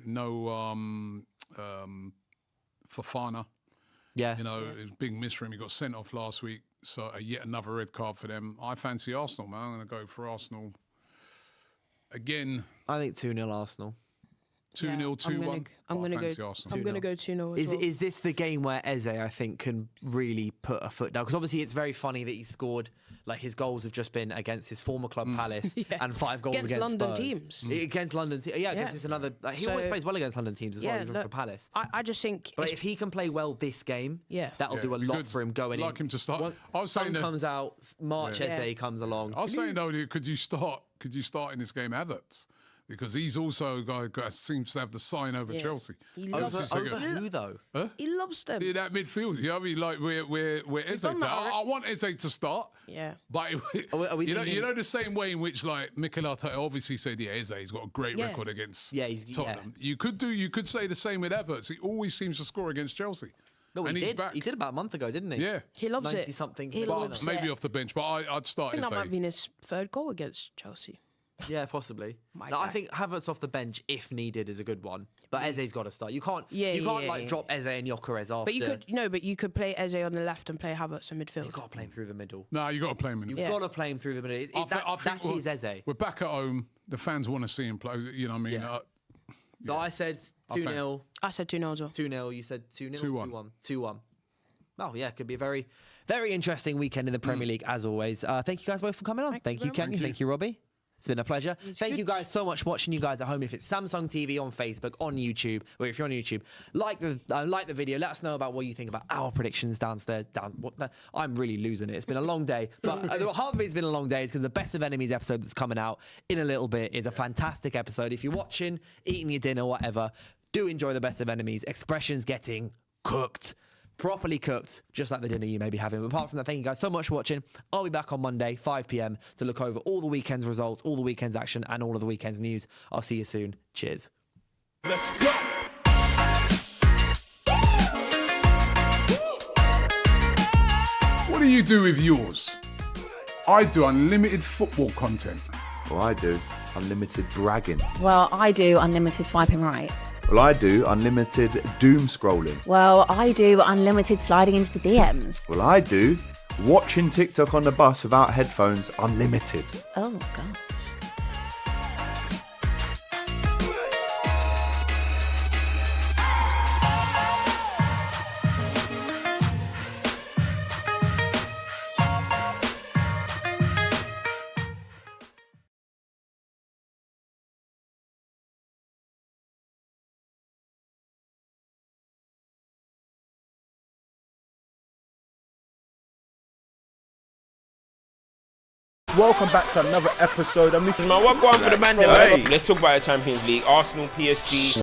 Fofana. Yeah. It's a big miss for him. He got sent off last week. So yet another red card for them. I fancy Arsenal, man. I'm going to go for Arsenal again. I think 2-0 Arsenal. 2-0, 2-1. I'm going to go 2-0 as well. Is this the game where Eze, I think, can really put a foot down? Because obviously it's very funny that he scored, his goals have just been against his former club Palace and 5 goals against London Spurs. teams. Against London teams. Yeah, I guess it's another... he always plays well against London teams as well, even for Palace. I just think... But if he can play well this game, that'll do a lot for him going in. Like him to start. Sun comes out, March Eze comes along. I was saying, though, could you start in this game Havertz? because he's also a guy who seems to have the sign over Chelsea. He loves Over who though? Huh? He loves them. In that midfield, you know what I mean? Like where Eze done play. that already. I want Eze to start. Yeah. But Are we you thinking- know the same way in which like Mikel Arteta obviously said, Eze's got a great record against Tottenham. You could say the same with Everton. He always seems to score against Chelsea. No, and he he's did. back. He did about a month ago, didn't he? Yeah. He loves 90 it. something. He But loves maybe it. off the bench, but I'd start I think that might Eze. be his third goal against Chelsea. Yeah, possibly. My No, I guy. think Havertz off the bench, if needed, is a good one. But Eze's got to start. You can't. Yeah, you can't yeah, like yeah. drop Eze and Gyökeres after. But you could play Eze on the left and play Havertz in midfield. You've got to play him through the middle. No, you got to play him in. You've got to play him through the middle. That is Eze. We're back at home. The fans want to see him play. You know what I mean? Yeah. So I said 2-0. I said 2-0 as well. 2-0. You said 2-0. 2-1. 2-1. Oh yeah, could be a very, very interesting weekend in the Premier League as always. Thank you guys both for coming on. Thank you, Kenny. Thank you, Robbie. It's been a pleasure. Thank you guys so much for watching. You guys at home, if it's Samsung TV on Facebook, on YouTube, or if you're on YouTube, like the video. Let us know about what you think about our predictions downstairs. I'm really losing it. It's been a long day, but half of it's been a long day. It's because the Best of Enemies episode that's coming out in a little bit is a fantastic episode. If you're watching, eating your dinner, whatever, do enjoy the Best of Enemies. Expressions getting cooked. Properly cooked, just like the dinner you may be having. But apart from that, thank you guys so much for watching. I'll be back on Monday, 5 p.m, to look over all the weekend's results, all the weekend's action, and all of the weekend's news. I'll see you soon. Cheers. Let's go. What do you do with yours? I do unlimited football content. Well, I do unlimited bragging. Well, I do unlimited swiping right. Well, I do unlimited doom scrolling. Well, I do unlimited sliding into the DMs. Well, I do watching TikTok on the bus without headphones unlimited. Oh, God. Welcome back to another episode. Man, what going for the man? Let's talk about the Champions League. Arsenal, PSG.